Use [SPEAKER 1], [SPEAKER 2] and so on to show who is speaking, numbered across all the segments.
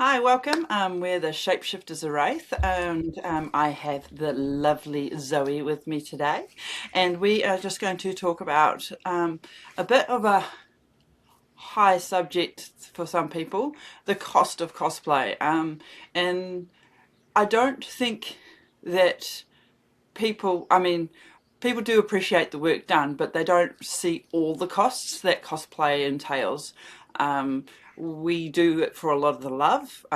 [SPEAKER 1] Hi, welcome. We're the Shapeshifters of Wraith, and I have the lovely Zoe with me today. And we are just going to talk about a bit of a high subject for some people, the cost of cosplay. And I don't think that people do appreciate the work done, but they don't see all the costs that cosplay entails. Um, we do it for a lot of the love.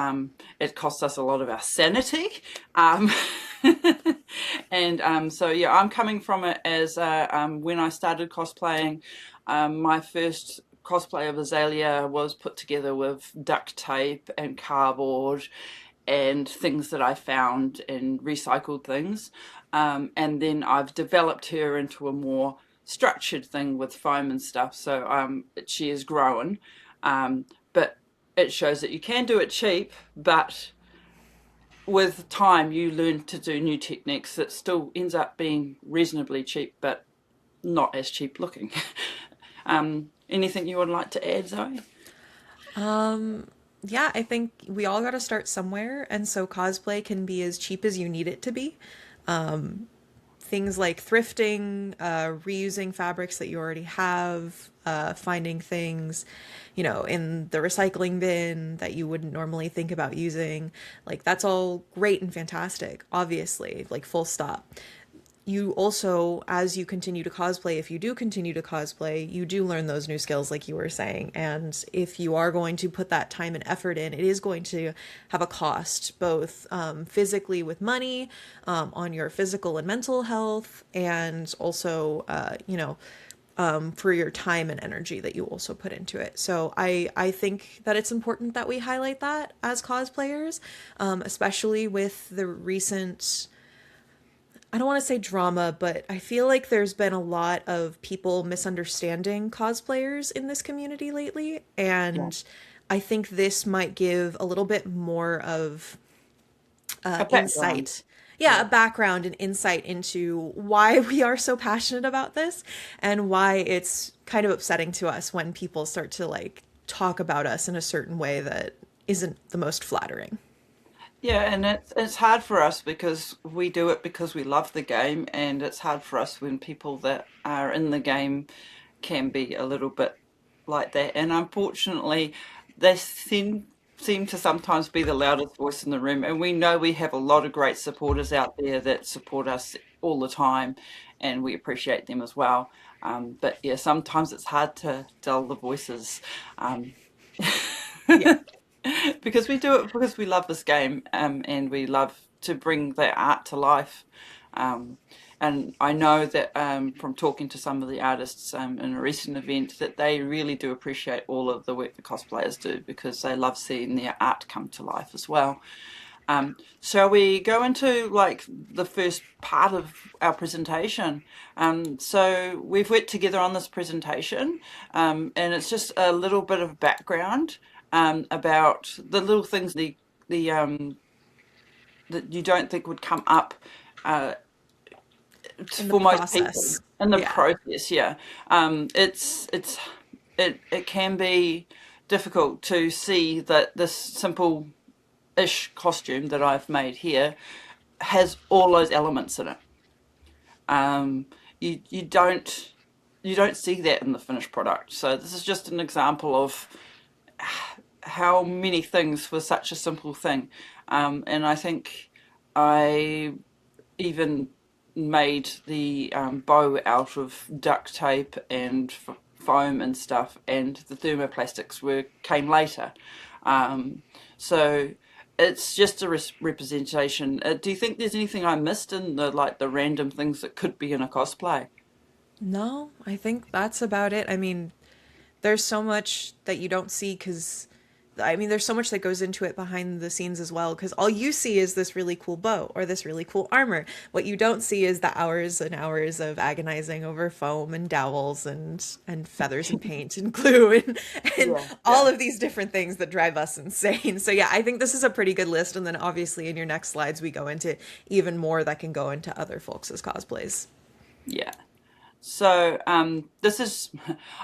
[SPEAKER 1] It costs us a lot of our sanity. Um, so, yeah, I'm coming from it as when I started cosplaying, my first cosplay of Azalea was put together with duct tape and cardboard and things that I found and recycled things. And then I've developed her into a more structured thing with foam and stuff. So she is growing. But it shows that you can do it cheap, but with time you learn to do new techniques that still ends up being reasonably cheap, but not as cheap looking. Anything you would like to add, Zoe?
[SPEAKER 2] Yeah, I think we all got to start somewhere, and so cosplay can be as cheap as you need it to be. Things like thrifting, reusing fabrics that you already have, finding things, in the recycling bin that you wouldn't normally think about using. Like, that's all great and fantastic, obviously, like, full stop. You also, as you continue to cosplay, if you do continue to cosplay, you do learn those new skills, like you were saying. And if you are going to put that time and effort in, it is going to have a cost, both physically with money, on your physical and mental health, and also, for your time and energy that you also put into it. So I think that it's important that we highlight that as cosplayers, especially with the recent, I don't want to say drama, but I feel like there's been a lot of people misunderstanding cosplayers in this community lately.
[SPEAKER 1] Yeah.
[SPEAKER 2] And I think this might give a little bit more of
[SPEAKER 1] A background.
[SPEAKER 2] insight. Yeah, a
[SPEAKER 1] Yeah.
[SPEAKER 2] background and insight into why we are so passionate about this and why it's kind of upsetting to us when people start to like talk about us in a certain way that isn't the most flattering.
[SPEAKER 1] Yeah, and it's hard for us because we do it because we love the game, and it's hard for us when people that are in the game can be a little bit like that. And unfortunately, they seem to sometimes be the loudest voice in the room. And we know we have a lot of great supporters out there that support us all the time, and we appreciate them as well. But yeah, sometimes it's hard to dull the voices. Um,
[SPEAKER 2] Yeah.
[SPEAKER 1] because we do it because we love this game, and we love to bring that art to life. Um, and I know that from talking to some of the artists in a recent event that they really do appreciate all of the work the cosplayers do because they love seeing their art come to life as well. Shall we go into like the first part of our presentation? So we've worked together on this presentation, and it's just a little bit of background about the little things the that you don't think would come up uh,
[SPEAKER 2] In the
[SPEAKER 1] for most people
[SPEAKER 2] process.
[SPEAKER 1] in the
[SPEAKER 2] Yeah.
[SPEAKER 1] process. Yeah, it can be difficult to see that this simple-ish costume that I've made here has all those elements in it. Um, you don't see that in the finished product. So this is just an example of how many things for such a simple thing. And I think I even made the bow out of duct tape and foam and stuff, and the thermoplastics were came later. Um, so it's just a representation. Do you think there's anything I missed in the random things that could be in a cosplay?
[SPEAKER 2] No, I think that's about it. I mean, there's so much that you don't see because there's so much that goes into it behind the scenes as well because all you see is this really cool bow or this really cool armor. What you don't see is the hours and hours of agonizing over foam and dowels and feathers and paint and glue and
[SPEAKER 1] Yeah,
[SPEAKER 2] all
[SPEAKER 1] yeah.
[SPEAKER 2] of these different things that drive us insane. So yeah, I think this is a pretty good list, and then obviously in your next slides we go into even more that can go into other folks' cosplays.
[SPEAKER 1] Yeah. So this is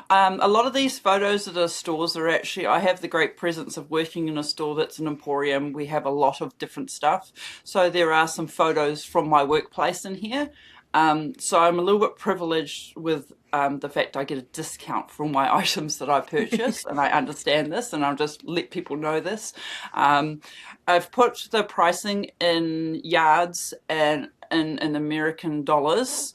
[SPEAKER 1] a lot of these photos at our stores are actually, I have the great presence of working in a store that's an emporium. We have a lot of different stuff. So there are some photos from my workplace in here. So I'm a little bit privileged with the fact I get a discount for my items that I purchase, and I understand this, and I'll just let people know this. Um, I've put the pricing in yards and in American dollars,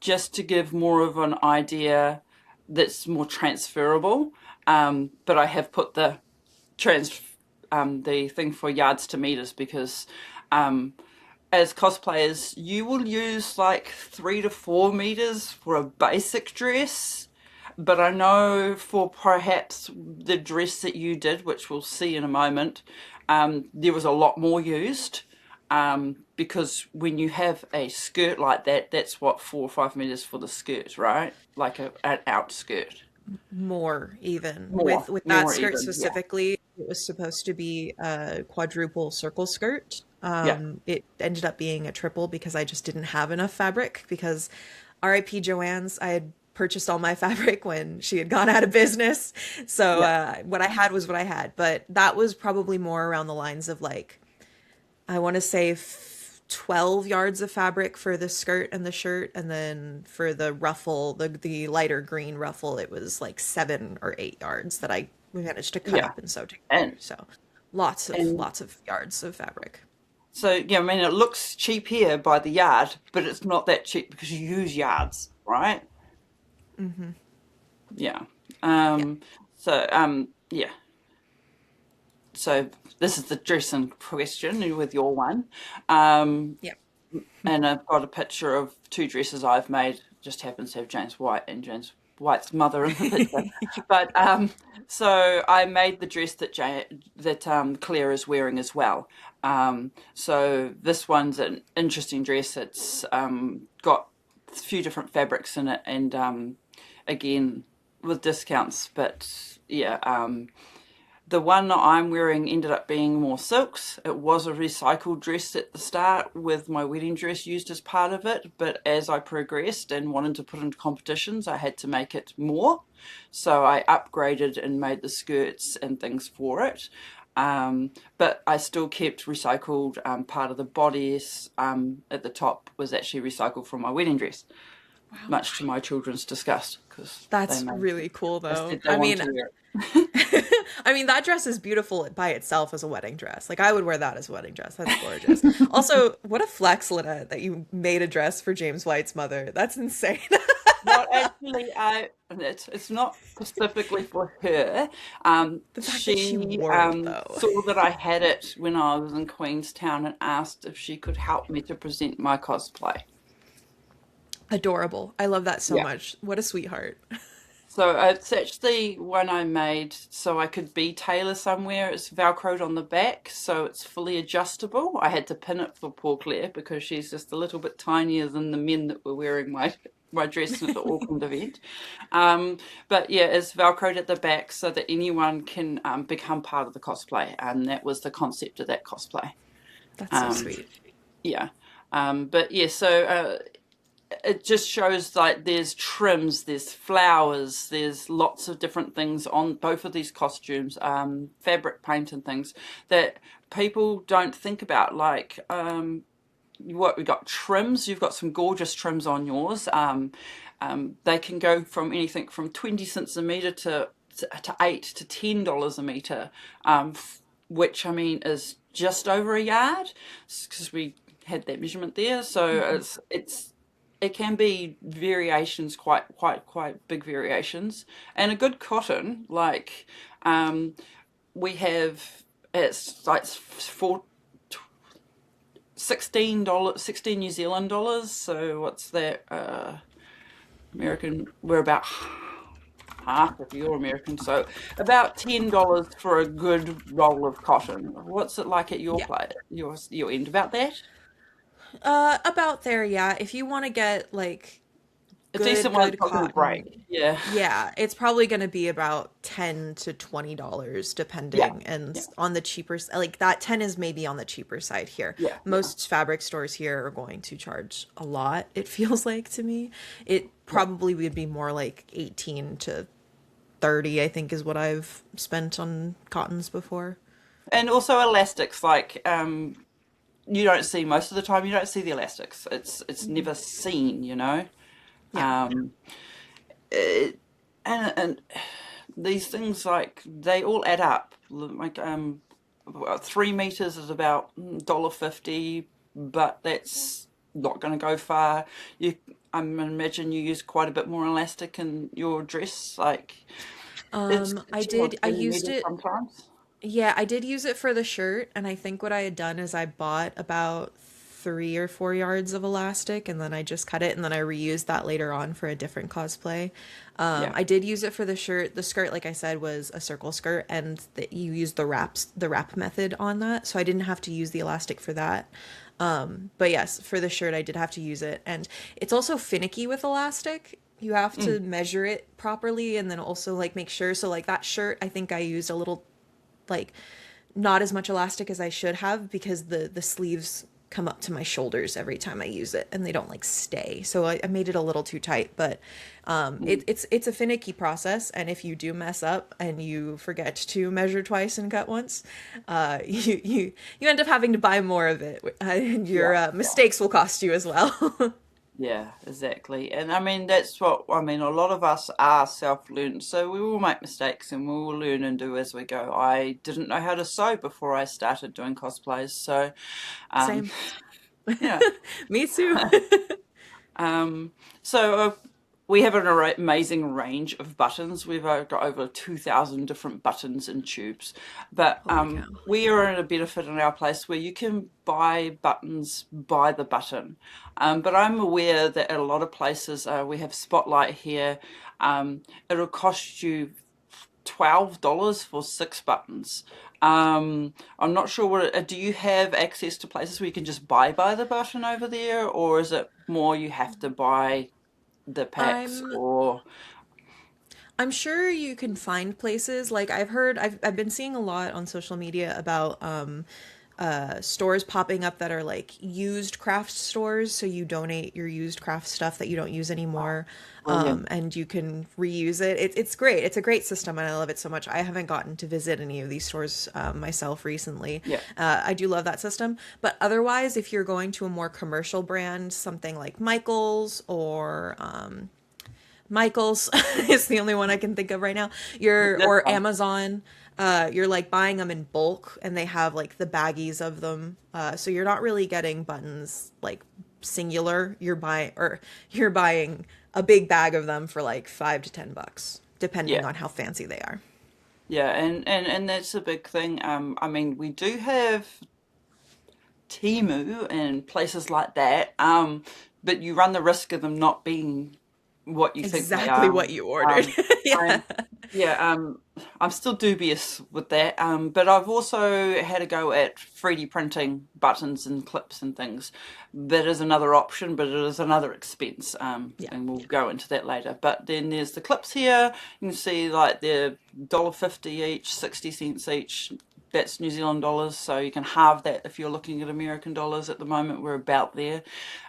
[SPEAKER 1] just to give more of an idea that's more transferable. But I have put the thing for yards to meters because as cosplayers, you will use like 3 to 4 meters for a basic dress. But I know for perhaps the dress that you did, which we'll see in a moment, there was a lot more used. Because when you have a skirt like that, that's what 4 or 5 meters for the skirt, right? Like an outskirt.
[SPEAKER 2] More even.
[SPEAKER 1] More,
[SPEAKER 2] With that
[SPEAKER 1] more
[SPEAKER 2] skirt
[SPEAKER 1] even, yeah.
[SPEAKER 2] specifically, it was supposed to be a quadruple circle skirt.
[SPEAKER 1] Yeah,
[SPEAKER 2] It ended up being a triple because I just didn't have enough fabric because RIP Joanne's, I had purchased all my fabric when she had gone out of business. So
[SPEAKER 1] yeah,
[SPEAKER 2] what I had was what I had, but that was probably more around the lines of like I want to say 12 yards of fabric for the skirt and the shirt, and then for the ruffle, the lighter green ruffle, it was like 7 or 8 yards that I managed to cut
[SPEAKER 1] yeah.
[SPEAKER 2] up and sew together.
[SPEAKER 1] And
[SPEAKER 2] So
[SPEAKER 1] and
[SPEAKER 2] lots of yards of fabric.
[SPEAKER 1] so yeah, I mean it looks cheap here by the yard, but it's not that cheap because you use yards, right?
[SPEAKER 2] Hmm.
[SPEAKER 1] Yeah.
[SPEAKER 2] Yeah.
[SPEAKER 1] Yeah. So this is the dress in question with your one. Um,
[SPEAKER 2] Yeah.
[SPEAKER 1] and I've got a picture of two dresses I've made. Just happens to have James White and James White's mother in the picture. But so I made the dress that Claire is wearing as well. So this one's an interesting dress. It's got a few different fabrics in it, and again with discounts. But yeah, the one that I'm wearing ended up being more silks. It was a recycled dress at the start with my wedding dress used as part of it, but as I progressed and wanted to put into competitions, I had to make it more. So I upgraded and made the skirts and things for it. But I still kept recycled. Part of the bodice at the top was actually recycled from my wedding dress,
[SPEAKER 2] Wow.
[SPEAKER 1] much to my children's disgust because
[SPEAKER 2] That's really cool
[SPEAKER 1] they
[SPEAKER 2] though.
[SPEAKER 1] said they wanted to wear it.
[SPEAKER 2] I mean, that dress is beautiful by itself as a wedding dress. Like, I would wear that as a wedding dress. That's gorgeous. Also, what a flex, Lynette, that you made a dress for James White's mother. That's insane.
[SPEAKER 1] Well, actually, it's not specifically for her.
[SPEAKER 2] The fact that she
[SPEAKER 1] She
[SPEAKER 2] wore it, though.
[SPEAKER 1] saw that I had it when I was in Queenstown and asked if she could help me to present my cosplay.
[SPEAKER 2] Adorable. I love that so
[SPEAKER 1] Yeah.
[SPEAKER 2] much. What a sweetheart.
[SPEAKER 1] So it's actually one I made so I could be tailor somewhere. It's Velcroed on the back, so it's fully adjustable. I had to pin it for poor Claire because she's just a little bit tinier than the men that were wearing my dress at the Auckland event. Um, but yeah, it's Velcroed at the back so that anyone can become part of the cosplay, and that was the concept of that cosplay.
[SPEAKER 2] That's so
[SPEAKER 1] Um,
[SPEAKER 2] sweet.
[SPEAKER 1] yeah. But yeah, so it just shows like there's trims, there's flowers, there's lots of different things on both of these costumes, fabric paint and things that people don't think about. Like what we got trims, you've got some gorgeous trims on yours. They can go from anything from 20 cents a meter to $8 to $10 a meter, which I mean is just over a yard because we had that measurement there. So
[SPEAKER 2] Hmm.
[SPEAKER 1] it can be variations, quite big variations, and a good cotton like we have it's like for $16, 16 New Zealand dollars. So what's that? American, we're about half of your American, so about $10 for a good roll of cotton. What's it like at your
[SPEAKER 2] Yeah.
[SPEAKER 1] place, your end about that?
[SPEAKER 2] About there, yeah. If you want to get like
[SPEAKER 1] A decent one's
[SPEAKER 2] good
[SPEAKER 1] not going to break.
[SPEAKER 2] cotton,
[SPEAKER 1] Yeah.
[SPEAKER 2] yeah, it's probably going to be about $10 to $20
[SPEAKER 1] Yeah.
[SPEAKER 2] depending, and
[SPEAKER 1] Yeah.
[SPEAKER 2] on the cheaper like that 10 is maybe on the cheaper side here.
[SPEAKER 1] Yeah. Yeah.
[SPEAKER 2] Most fabric stores here are going to charge a lot, it feels like to me. It
[SPEAKER 1] Yeah.
[SPEAKER 2] probably would be more like 18 to 30, I think is what I've spent on cottons before.
[SPEAKER 1] And also elastics, like you don't see most of the time. You don't see the elastics. It's never seen.
[SPEAKER 2] Yeah.
[SPEAKER 1] Um, it, and these things like they all add up. Like 3 meters is about $1.50, but that's not going to go far. You, I imagine you use quite a bit more elastic in your dress. Like it's
[SPEAKER 2] I
[SPEAKER 1] 10 or
[SPEAKER 2] did, I
[SPEAKER 1] 20
[SPEAKER 2] used
[SPEAKER 1] meters
[SPEAKER 2] it.
[SPEAKER 1] sometimes.
[SPEAKER 2] Yeah, I did use it for the shirt, and I think what I had done is I bought about 3 or 4 yards of elastic, and then I just cut it, and then I reused that later on for a different cosplay.
[SPEAKER 1] Yeah.
[SPEAKER 2] I did use it for the shirt. The skirt, like I said, was a circle skirt, and that you used the wrap method on that, so I didn't have to use the elastic for that. But yes, for the shirt, I did have to use it, and it's also finicky with elastic. You have to
[SPEAKER 1] Mm.
[SPEAKER 2] measure it properly, and then also like make sure. So like that shirt, I think I used a little like not as much elastic as I should have because the sleeves come up to my shoulders every time I use it and they don't like stay. So I made it a little too tight, but
[SPEAKER 1] Mm.
[SPEAKER 2] it's a finicky process. And if you do mess up and you forget to measure twice and cut once, you end up having to buy more of it, and
[SPEAKER 1] Yeah.
[SPEAKER 2] your mistakes will cost you as well.
[SPEAKER 1] Yeah, exactly. And I mean, that's what I mean. A lot of us are self-learned, so we will make mistakes and we will learn and do as we go. I didn't know how to sew before I started doing cosplays, so um,
[SPEAKER 2] Same.
[SPEAKER 1] yeah.
[SPEAKER 2] Me too.
[SPEAKER 1] Um, so we have an amazing range of buttons. We've got over 2,000 different buttons and tubes. But
[SPEAKER 2] Holy cow.
[SPEAKER 1] we are in a benefit in our place where you can buy buttons by the button. But I'm aware that at a lot of places, we have Spotlight here, it'll cost you $12 for 6 buttons. I'm not sure do you have access to places where you can just buy by the button over there, or is it more you have to buy the packs
[SPEAKER 2] I'm
[SPEAKER 1] or
[SPEAKER 2] I'm sure you can find places like I've been seeing a lot on social media about stores popping up that are like used craft stores, so you donate your used craft stuff that you don't use anymore,
[SPEAKER 1] brilliant?
[SPEAKER 2] and you can reuse it. It's great. It's a great system, and I love it so much. I haven't gotten to visit any of these stores myself recently.
[SPEAKER 1] Yeah.
[SPEAKER 2] I do love that system, but otherwise, if you're going to a more commercial brand, something like Michael's is the only one I can think of right now.
[SPEAKER 1] That's
[SPEAKER 2] Or
[SPEAKER 1] fine.
[SPEAKER 2] Amazon. You're like buying them in bulk, and they have like the baggies of them. So you're not really getting buttons like singular. You're buying a big bag of them for like $5 to $10,
[SPEAKER 1] Yeah.
[SPEAKER 2] depending on how fancy they are.
[SPEAKER 1] Yeah, and that's a big thing. I mean, we do have Temu and places like that, but you run the risk of them not being what you think they
[SPEAKER 2] Exactly
[SPEAKER 1] are.
[SPEAKER 2] what you ordered.
[SPEAKER 1] Um,
[SPEAKER 2] Yeah.
[SPEAKER 1] I'm, yeah, I'm still dubious with that. But I've also had a go at 3D printing buttons and clips and things. That is another option, but it is another expense.
[SPEAKER 2] Yeah.
[SPEAKER 1] And we'll go into that later. But then there's the clips here. You can see like they're $1.50 each, 60 cents each. That's New Zealand dollars, so you can halve that if you're looking at American dollars at the moment. We're about there.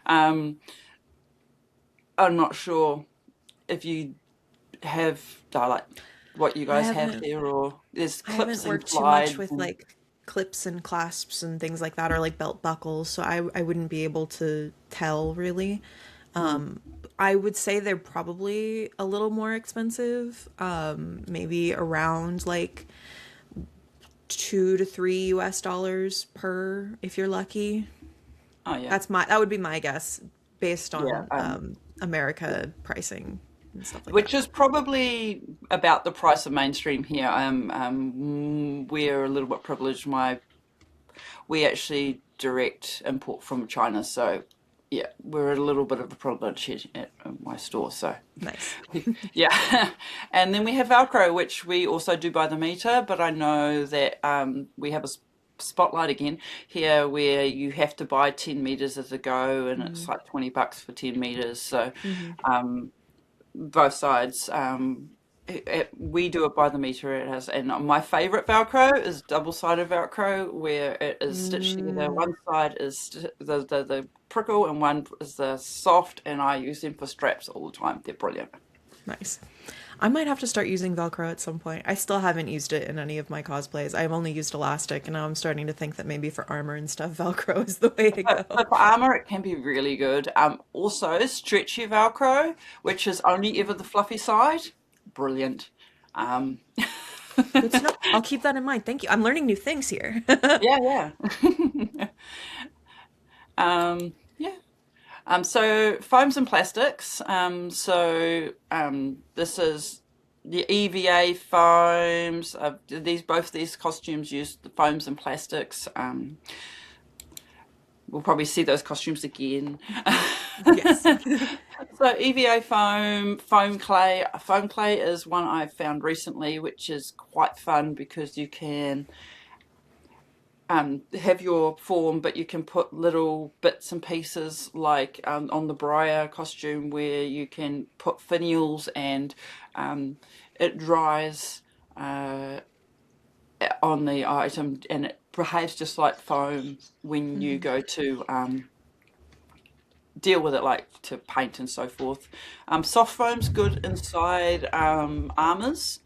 [SPEAKER 1] Um, I'm not sure if you have like what you
[SPEAKER 2] I
[SPEAKER 1] guys have
[SPEAKER 2] haven't
[SPEAKER 1] there, or there's
[SPEAKER 2] I haven't
[SPEAKER 1] clips and
[SPEAKER 2] worked too much
[SPEAKER 1] slides
[SPEAKER 2] with
[SPEAKER 1] and
[SPEAKER 2] like clips and clasps and things like that, or like belt buckles, so I wouldn't be able to tell really.
[SPEAKER 1] mm,
[SPEAKER 2] I would say they're probably a little more expensive, maybe around like $2 to $3 per if you're lucky.
[SPEAKER 1] oh yeah,
[SPEAKER 2] That would be my guess based
[SPEAKER 1] yeah.
[SPEAKER 2] on America pricing and stuff like that.
[SPEAKER 1] Which is probably about the price of mainstream here. We're a little bit privileged. We actually direct import from China, so yeah, we're a little bit of a privilege here at my store. So
[SPEAKER 2] Nice.
[SPEAKER 1] yeah, and then we have Velcro, which we also do by the meter. But I know that we have a spotlight again here, where you have to buy 10 meters as a go, and it's
[SPEAKER 2] Mm.
[SPEAKER 1] like $20 for 10 meters. So
[SPEAKER 2] Hmm.
[SPEAKER 1] um, both sides. We do it by the meter. It has, and my favorite Velcro is double-sided Velcro, where it is stitched together.
[SPEAKER 2] Mm.
[SPEAKER 1] One side is the prickle, and one is the soft. And I use them for straps all the time. They're brilliant.
[SPEAKER 2] Nice. I might have to start using Velcro at some point. I still haven't used it in any of my cosplays. I've only used elastic, and now I'm starting to think that maybe for armor and stuff, Velcro is the way to go.
[SPEAKER 1] But for armor, it can be really good. Also, stretchy Velcro, which is only ever the fluffy side, brilliant. Um,
[SPEAKER 2] Good to know. I'll keep that in mind. Thank you. I'm learning new things here.
[SPEAKER 1] yeah, yeah. Yeah. So foams and plastics. This is the EVA foams. Both these costumes use the foams and plastics. We'll probably see those costumes again.
[SPEAKER 2] Yes.
[SPEAKER 1] So EVA foam clay. Foam clay is one I've found recently, which is quite fun because you can have your form, but you can put little bits and pieces like on the Briar costume where you can put finials, and it dries on the item, and it behaves just like foam when you
[SPEAKER 2] Hmm.
[SPEAKER 1] go to deal with it, like to paint and so forth. Soft foam's good inside armors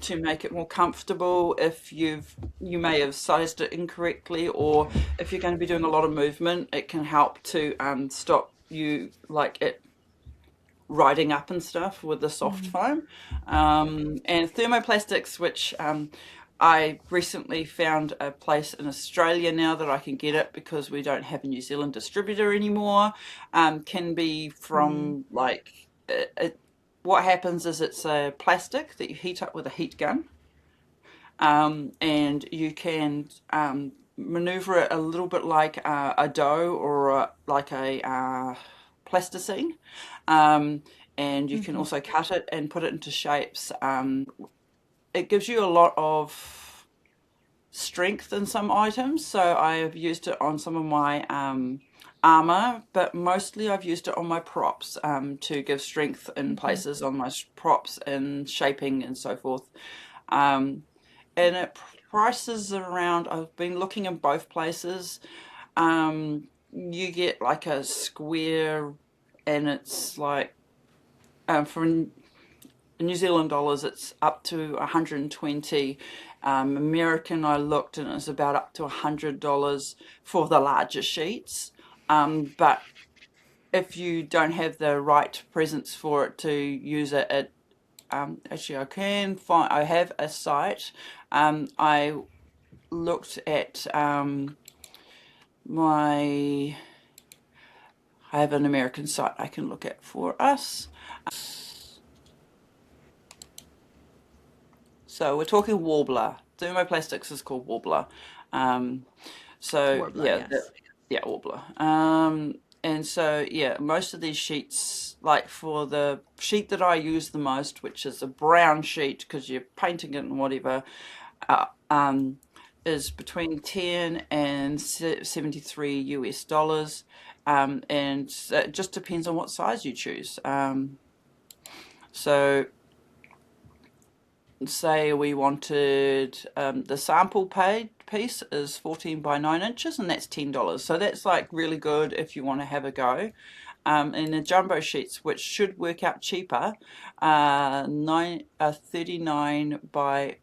[SPEAKER 1] to make it more comfortable if you may have sized it incorrectly, or if you're going to be doing a lot of movement, it can help to stop you like it riding up and stuff with the soft
[SPEAKER 2] Hmm.
[SPEAKER 1] foam. And thermoplastics, which I recently found a place in Australia now that I can get it because we don't have a New Zealand distributor anymore. Can be
[SPEAKER 2] Hmm.
[SPEAKER 1] from like what happens is it's a plastic that you heat up with a heat gun, and you can maneuver it a little bit like a dough or like a plasticine. Um, and you can
[SPEAKER 2] Hmm.
[SPEAKER 1] also cut it and put it into shapes. It gives you a lot of strength in some items, so I have used it on some of my armor, but mostly I've used it on my props to give strength in
[SPEAKER 2] Hmm.
[SPEAKER 1] places on my props and shaping and so forth. Um, and it prices around, I've been looking in both places. You get like a square, and it's like for New Zealand dollars, it's up to 120. American, I looked, and it's about up to $100 for the larger sheets. But if you don't have the right presence for it to use it, actually, I can find. I have a site. I looked at my. I have an American site I can look at for us. So we're talking Warbler. Thermoplastics is called Warbler. Um, so
[SPEAKER 2] Warbler,
[SPEAKER 1] yeah,
[SPEAKER 2] yes.
[SPEAKER 1] yeah, Warbler. And so yeah, most of these sheets, like for the sheet that I use the most, which is a brown sheet because you're painting it and whatever, uh, um, is between 10 and 73 US dollars. And it just depends on what size you choose. So say we wanted the sample paid piece is 14 by 9 inches, and that's $10. So that's like really good if you want to have a go. And the jumbo sheets, which should work out cheaper, 39 by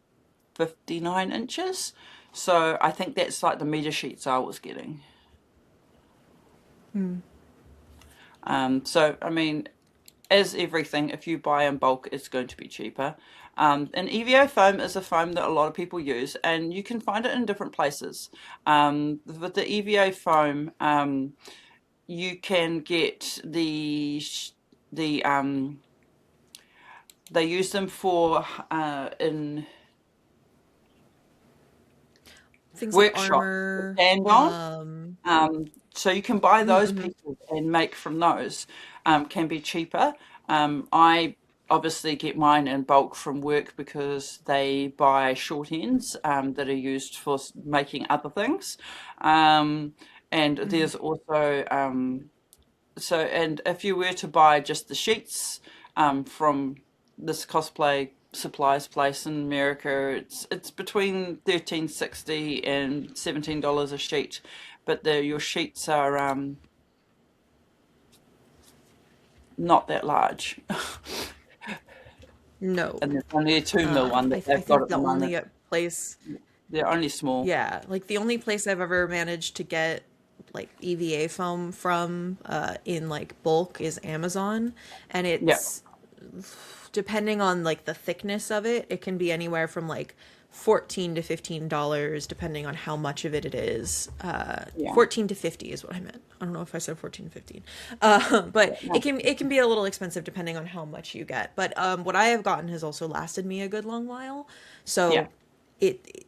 [SPEAKER 1] 59 inches. So I think that's like the meter sheets I was getting.
[SPEAKER 2] Mm.
[SPEAKER 1] So I mean, as everything, if you buy in bulk, it's going to be cheaper. And EVO foam is a foam that a lot of people use, and you can find it in different places. With the EVO foam, you can get the they use them for in
[SPEAKER 2] Things like
[SPEAKER 1] workshops to
[SPEAKER 2] armor.
[SPEAKER 1] stand on. So you can buy those
[SPEAKER 2] Mm-hmm.
[SPEAKER 1] pieces and make from those. Can be cheaper. I obviously get mine in bulk from work because they buy short ends that are used for making other things. Um, and
[SPEAKER 2] Mhm.
[SPEAKER 1] there's also so, and if you were to buy just the sheets from this cosplay supplies place in America, it's between 13.60 and $17 a sheet, but your sheets are not that large,
[SPEAKER 2] No.
[SPEAKER 1] and there's only a 2 mil one that
[SPEAKER 2] I
[SPEAKER 1] they've got
[SPEAKER 2] think
[SPEAKER 1] at the
[SPEAKER 2] the
[SPEAKER 1] moment.
[SPEAKER 2] only place,
[SPEAKER 1] They're only small.
[SPEAKER 2] yeah, like the only place I've ever managed to get like EVA foam from in like bulk is Amazon, and
[SPEAKER 1] Yeah,
[SPEAKER 2] it's depending on like the thickness of it, it can be anywhere from like $14 to $15 depending on how much of it is.
[SPEAKER 1] yeah,
[SPEAKER 2] 14 to 50 is what I meant. I don't know if I said 14 to 15. But
[SPEAKER 1] yeah, no,
[SPEAKER 2] it can be a little expensive depending on how much you get. But what I have gotten has also lasted me a good long while.
[SPEAKER 1] yeah,
[SPEAKER 2] So it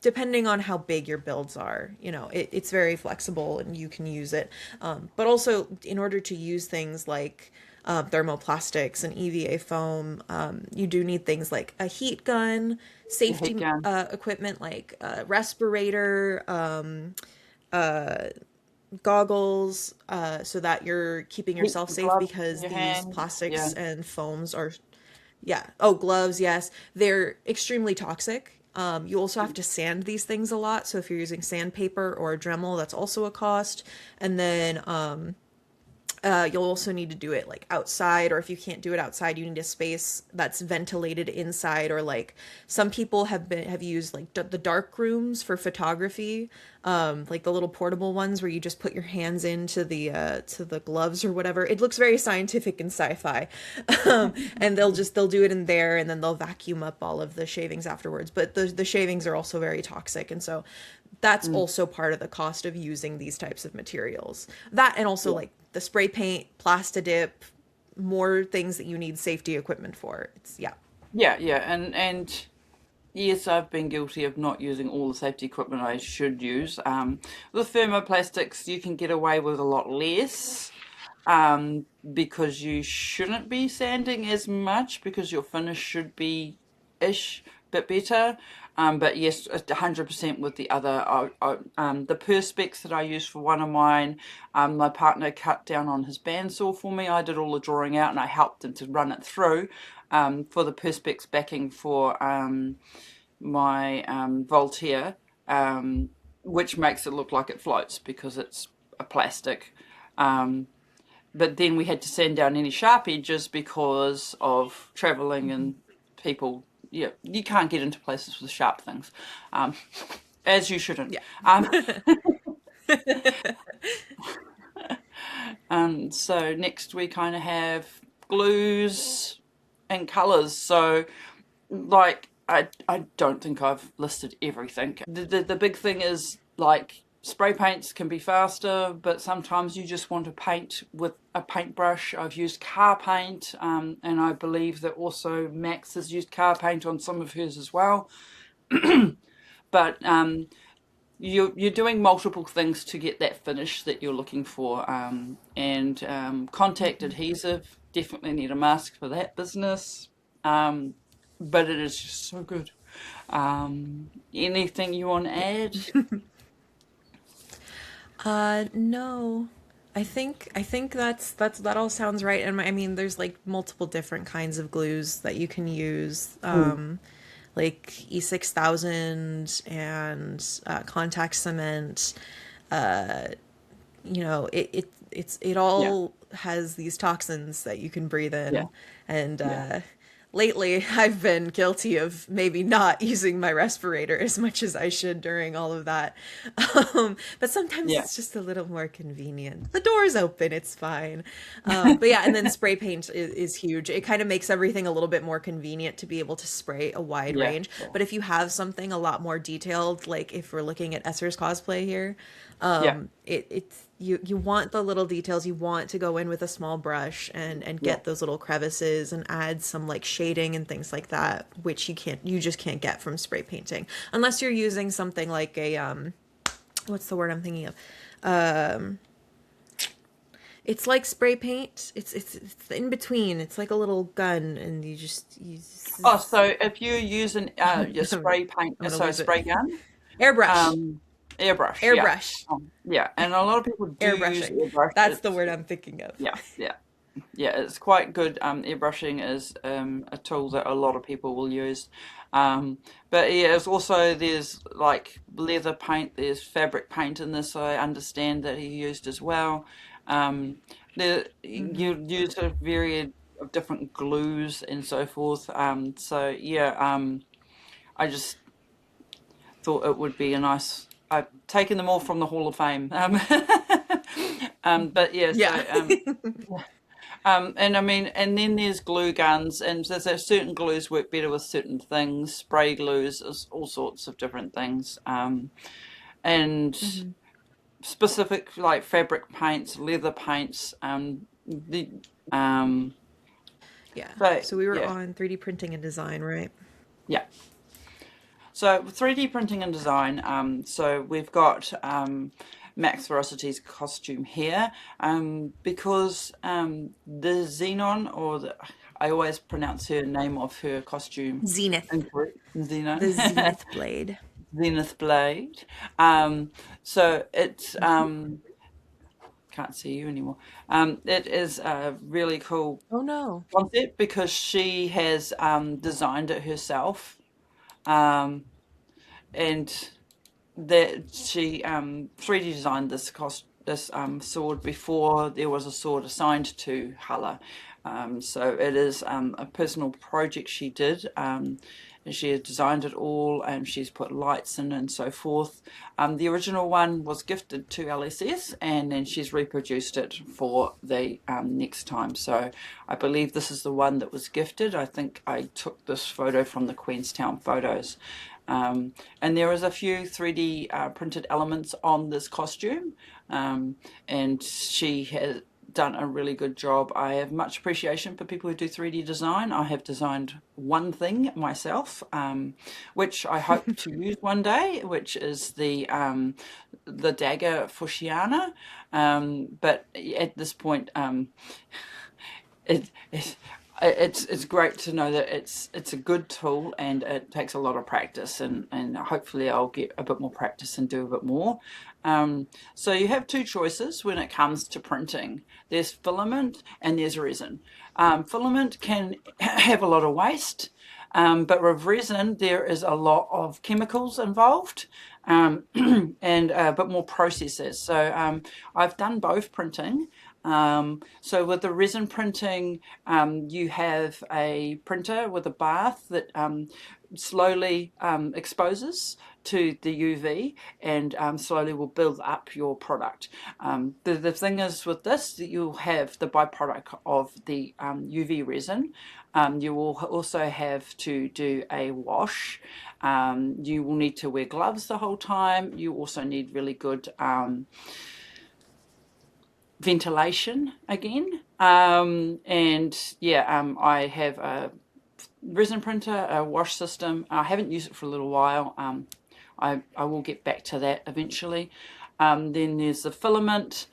[SPEAKER 2] depending on how big your builds are, it's very flexible and you can use it. But also, in order to use things like thermoplastics and EVA foam, you do need things like a heat gun,
[SPEAKER 1] the heat
[SPEAKER 2] safety
[SPEAKER 1] gun,
[SPEAKER 2] equipment like respirator, goggles, so that you're keeping
[SPEAKER 1] heat
[SPEAKER 2] yourself safe
[SPEAKER 1] gloves in
[SPEAKER 2] because
[SPEAKER 1] your
[SPEAKER 2] these
[SPEAKER 1] hands. Yeah,
[SPEAKER 2] plastics and foams are, yeah. Oh, gloves, yes. They're extremely toxic. You also have to sand these things a lot. So if you're using sandpaper or a Dremel, that's also a cost. And then you'll also need to do it like outside, or if you can't do it outside, you need a space that's ventilated inside. Or like some people have used like the dark rooms for photography, like the little portable ones where you just put your hands into to the gloves or whatever. It looks very scientific and sci-fi, and they'll do it in there, and then they'll vacuum up all of the shavings afterwards. But the shavings are also very toxic, and so that's
[SPEAKER 1] mm,
[SPEAKER 2] also part of the cost of using these types of materials. That, and also
[SPEAKER 1] yeah,
[SPEAKER 2] like the spray paint, Plastidip, more things that you need safety equipment for. It's, yeah.
[SPEAKER 1] yeah, yeah, and yes, I've been guilty of not using all the safety equipment I should use. With thermoplastics, you can get away with a lot less because you shouldn't be sanding as much because your finish should be ish bit better. But yes, 100% with the other. The perspex that I used for one of mine, my partner cut down on his bandsaw for me. I did all the drawing out and I helped him to run it through for the perspex backing for my Voltaire, which makes it look like it floats because it's a plastic. Um, but then we had to sand down any sharp edges because of traveling and people. Yeah, you can't get into places with sharp things, um, as you shouldn't.
[SPEAKER 2] Yeah.
[SPEAKER 1] Um, so next we kind of have glues and colors. So like I don't think I've listed everything. The big thing is like spray paints can be faster, but sometimes you just want to paint with a paintbrush. I've used car paint, and I believe that also Max has used car paint on some of hers as well. But you're doing multiple things to get that finish that you're looking for, and contact adhesive, definitely need a mask for that business. Um, but it is just so good. Anything you want to add?
[SPEAKER 2] No. I think that all sounds right. And I mean, there's like multiple different kinds of glues that you can use.
[SPEAKER 1] Mm.
[SPEAKER 2] Like E6000 and contact cement. It
[SPEAKER 1] Yeah,
[SPEAKER 2] all has these toxins that you can breathe
[SPEAKER 1] yeah,
[SPEAKER 2] in. And
[SPEAKER 1] yeah,
[SPEAKER 2] lately I've been guilty of maybe not using my respirator as much as I should during all of that. But sometimes
[SPEAKER 1] yeah,
[SPEAKER 2] it's just a little more convenient. The door's open, it's fine. But yeah, and then spray paint is huge. It kind of makes everything a little bit more convenient to be able to spray a wide
[SPEAKER 1] yeah,
[SPEAKER 2] range.
[SPEAKER 1] yeah,
[SPEAKER 2] But if you have something a lot more detailed, like if we're looking at Esser's cosplay here,
[SPEAKER 1] yeah,
[SPEAKER 2] it's you want the little details. You want to go in with a small brush and
[SPEAKER 1] yeah.
[SPEAKER 2] get those little crevices and add some like shading and things like that, which you just can't get from spray painting unless you're using something like a what's the word I'm thinking of, It's like spray paint. It's in between. It's like a little gun, and you
[SPEAKER 1] Oh,
[SPEAKER 2] just
[SPEAKER 1] so if you use your
[SPEAKER 2] I'm
[SPEAKER 1] spray paint,
[SPEAKER 2] gonna
[SPEAKER 1] so a
[SPEAKER 2] lose it.
[SPEAKER 1] spray gun,
[SPEAKER 2] Airbrush.
[SPEAKER 1] um, airbrush, yeah,
[SPEAKER 2] Airbrush.
[SPEAKER 1] yeah, and a lot of people do use
[SPEAKER 2] Airbrushing.
[SPEAKER 1] airbrush.
[SPEAKER 2] That's the
[SPEAKER 1] It's
[SPEAKER 2] word I'm thinking of.
[SPEAKER 1] yeah, yeah. Yeah, it's quite good. Airbrushing is a tool that a lot of people will use. But yeah, it's also there's like leather paint, there's fabric paint in this. I understand that he used as well. Um,
[SPEAKER 2] Hmm.
[SPEAKER 1] you use a varied of different glues and so forth. So yeah, I just thought it would be a nice. I've taken them all from the Hall of Fame. But yeah,
[SPEAKER 2] Yeah.
[SPEAKER 1] so and I mean, and then there's glue guns, and there's certain glues work better with certain things. Spray glues, all sorts of different things, and
[SPEAKER 2] Hmm.
[SPEAKER 1] specific like fabric paints, leather paints. Um,
[SPEAKER 2] Yeah.
[SPEAKER 1] so
[SPEAKER 2] So we were
[SPEAKER 1] yeah,
[SPEAKER 2] on 3D printing and design, right?
[SPEAKER 1] yeah. So 3D printing and design. So we've got Max Velocity's costume here, because the Xenon, I always pronounce her name of her costume
[SPEAKER 2] Zenith.
[SPEAKER 1] incorrect.
[SPEAKER 2] The
[SPEAKER 1] Xenon,
[SPEAKER 2] Zenith blade.
[SPEAKER 1] Zenith Blade. So it's can't see you anymore. It is a really cool
[SPEAKER 2] Oh no.
[SPEAKER 1] concept because she has designed it herself. Um, and that she 3D designed this sword before there was a sword assigned to Hala. So it is a personal project she did. And she has designed it all, and she's put lights in and so forth. The original one was gifted to LSS, and then she's reproduced it for the next time. So I believe this is the one that was gifted. I think I took this photo from the Queenstown photos. And there is a few 3D printed elements on this costume, and she has done a really good job. I have much appreciation for people who do 3D design. I have designed one thing myself, which I hope to use one day, which is the dagger for Shiana. But at this point, it, it it's great to know that it's a good tool, and it takes a lot of practice, and hopefully I'll get a bit more practice and do a bit more. So you have two choices when it comes to printing. There's filament and there's resin. Filament can have a lot of waste, but with resin there is a lot of chemicals involved, and a bit more processes. So I've done both printing. So with the resin printing, you have a printer with a bath that slowly exposes to the UV, and slowly will build up your product. The thing is with this that you'll have the byproduct of the UV resin. You will also have to do a wash. You will need to wear gloves the whole time. You also need really good ventilation again. And yeah, I have a resin printer, a wash system. I haven't used it for a little while. I will get back to that eventually. Then there's the filament,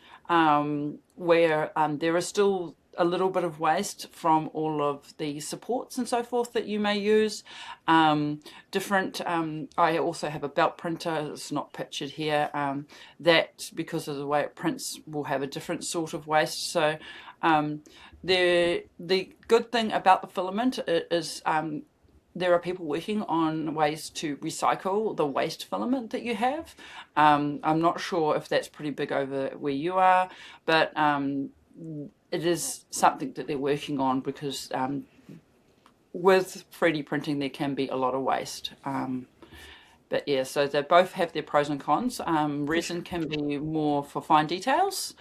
[SPEAKER 1] where there is still a little bit of waste from all of the supports and so forth that you may use. Different. I also have a belt printer. It's not pictured here. That, because of the way it prints, will have a different sort of waste. So the good thing about the filament is there are people working on ways to recycle the waste filament that you have. I'm not sure if that's pretty big over where you are, but it is something that they're working on, because with 3D printing there can be a lot of waste. But yeah, so they both have their pros and cons.
[SPEAKER 2] For
[SPEAKER 1] Resin
[SPEAKER 2] sure.
[SPEAKER 1] can be more for fine details,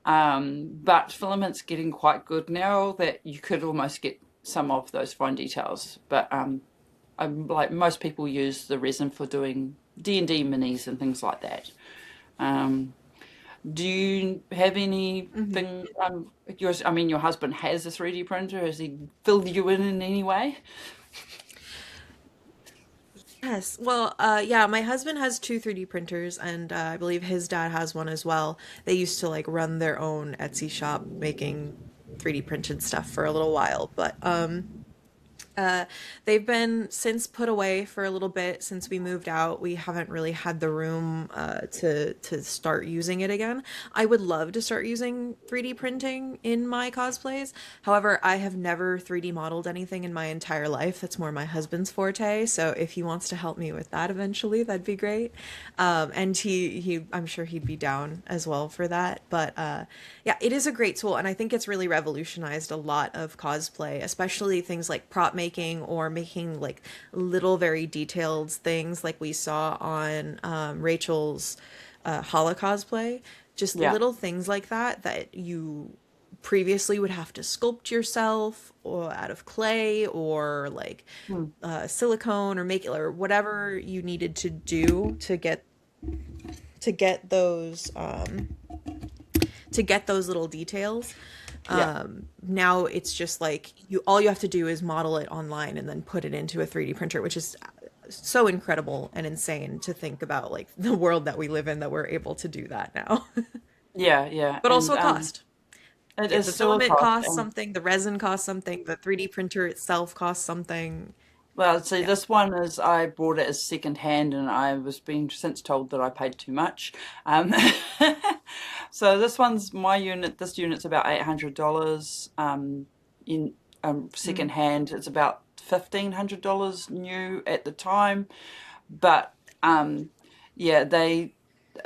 [SPEAKER 1] but filament's getting quite good now that you could almost get some of those fine details. But like most people use the resin for doing D&D minis and things like that. Um, do you have
[SPEAKER 2] Hmm.
[SPEAKER 1] anything? I mean, your husband has a 3D printer. Has he filled you in any way?
[SPEAKER 2] Yes. Well, yeah, my husband has two 3D printers, and I believe his dad has one as well. They used to like run their own Etsy shop making 3D printed stuff for a little while, but uh, they've been since put away for a little bit since we moved out. We haven't really had the room to start using it again. I would love to start using 3D printing in my cosplays. However, I have never 3D modeled anything in my entire life. That's more my husband's forte. So if he wants to help me with that eventually, that'd be great. And I'm sure he'd be down as well for that. But yeah, it is a great tool, and I think it's really revolutionized a lot of cosplay, especially things like prop making or making like little, very detailed things like we saw on Rachel's Hala cosplay. Just
[SPEAKER 1] Yeah.
[SPEAKER 2] little things like that that you previously would have to sculpt yourself or out of clay or like
[SPEAKER 1] Hmm.
[SPEAKER 2] silicone or make or whatever you needed to do to get those to get those little details.
[SPEAKER 1] Yeah.
[SPEAKER 2] Now it's just like you all you have to do is model it online and then put it into a 3D printer, which is so incredible and insane to think about, like the world that we live in, that we're able to do that now.
[SPEAKER 1] Yeah. Yeah.
[SPEAKER 2] But also
[SPEAKER 1] And
[SPEAKER 2] a cost.
[SPEAKER 1] it
[SPEAKER 2] Yeah,
[SPEAKER 1] is
[SPEAKER 2] the
[SPEAKER 1] still a
[SPEAKER 2] filament
[SPEAKER 1] cost.
[SPEAKER 2] costs
[SPEAKER 1] And
[SPEAKER 2] something, the resin costs something, the 3D printer itself costs something.
[SPEAKER 1] well, see,
[SPEAKER 2] Yeah.
[SPEAKER 1] this one is I bought it as second hand, and I was being since told that I paid too much. Um, so this one's my unit. This unit's about $800. In second
[SPEAKER 2] Mm.
[SPEAKER 1] hand, it's about $1,500 new at the time. But yeah,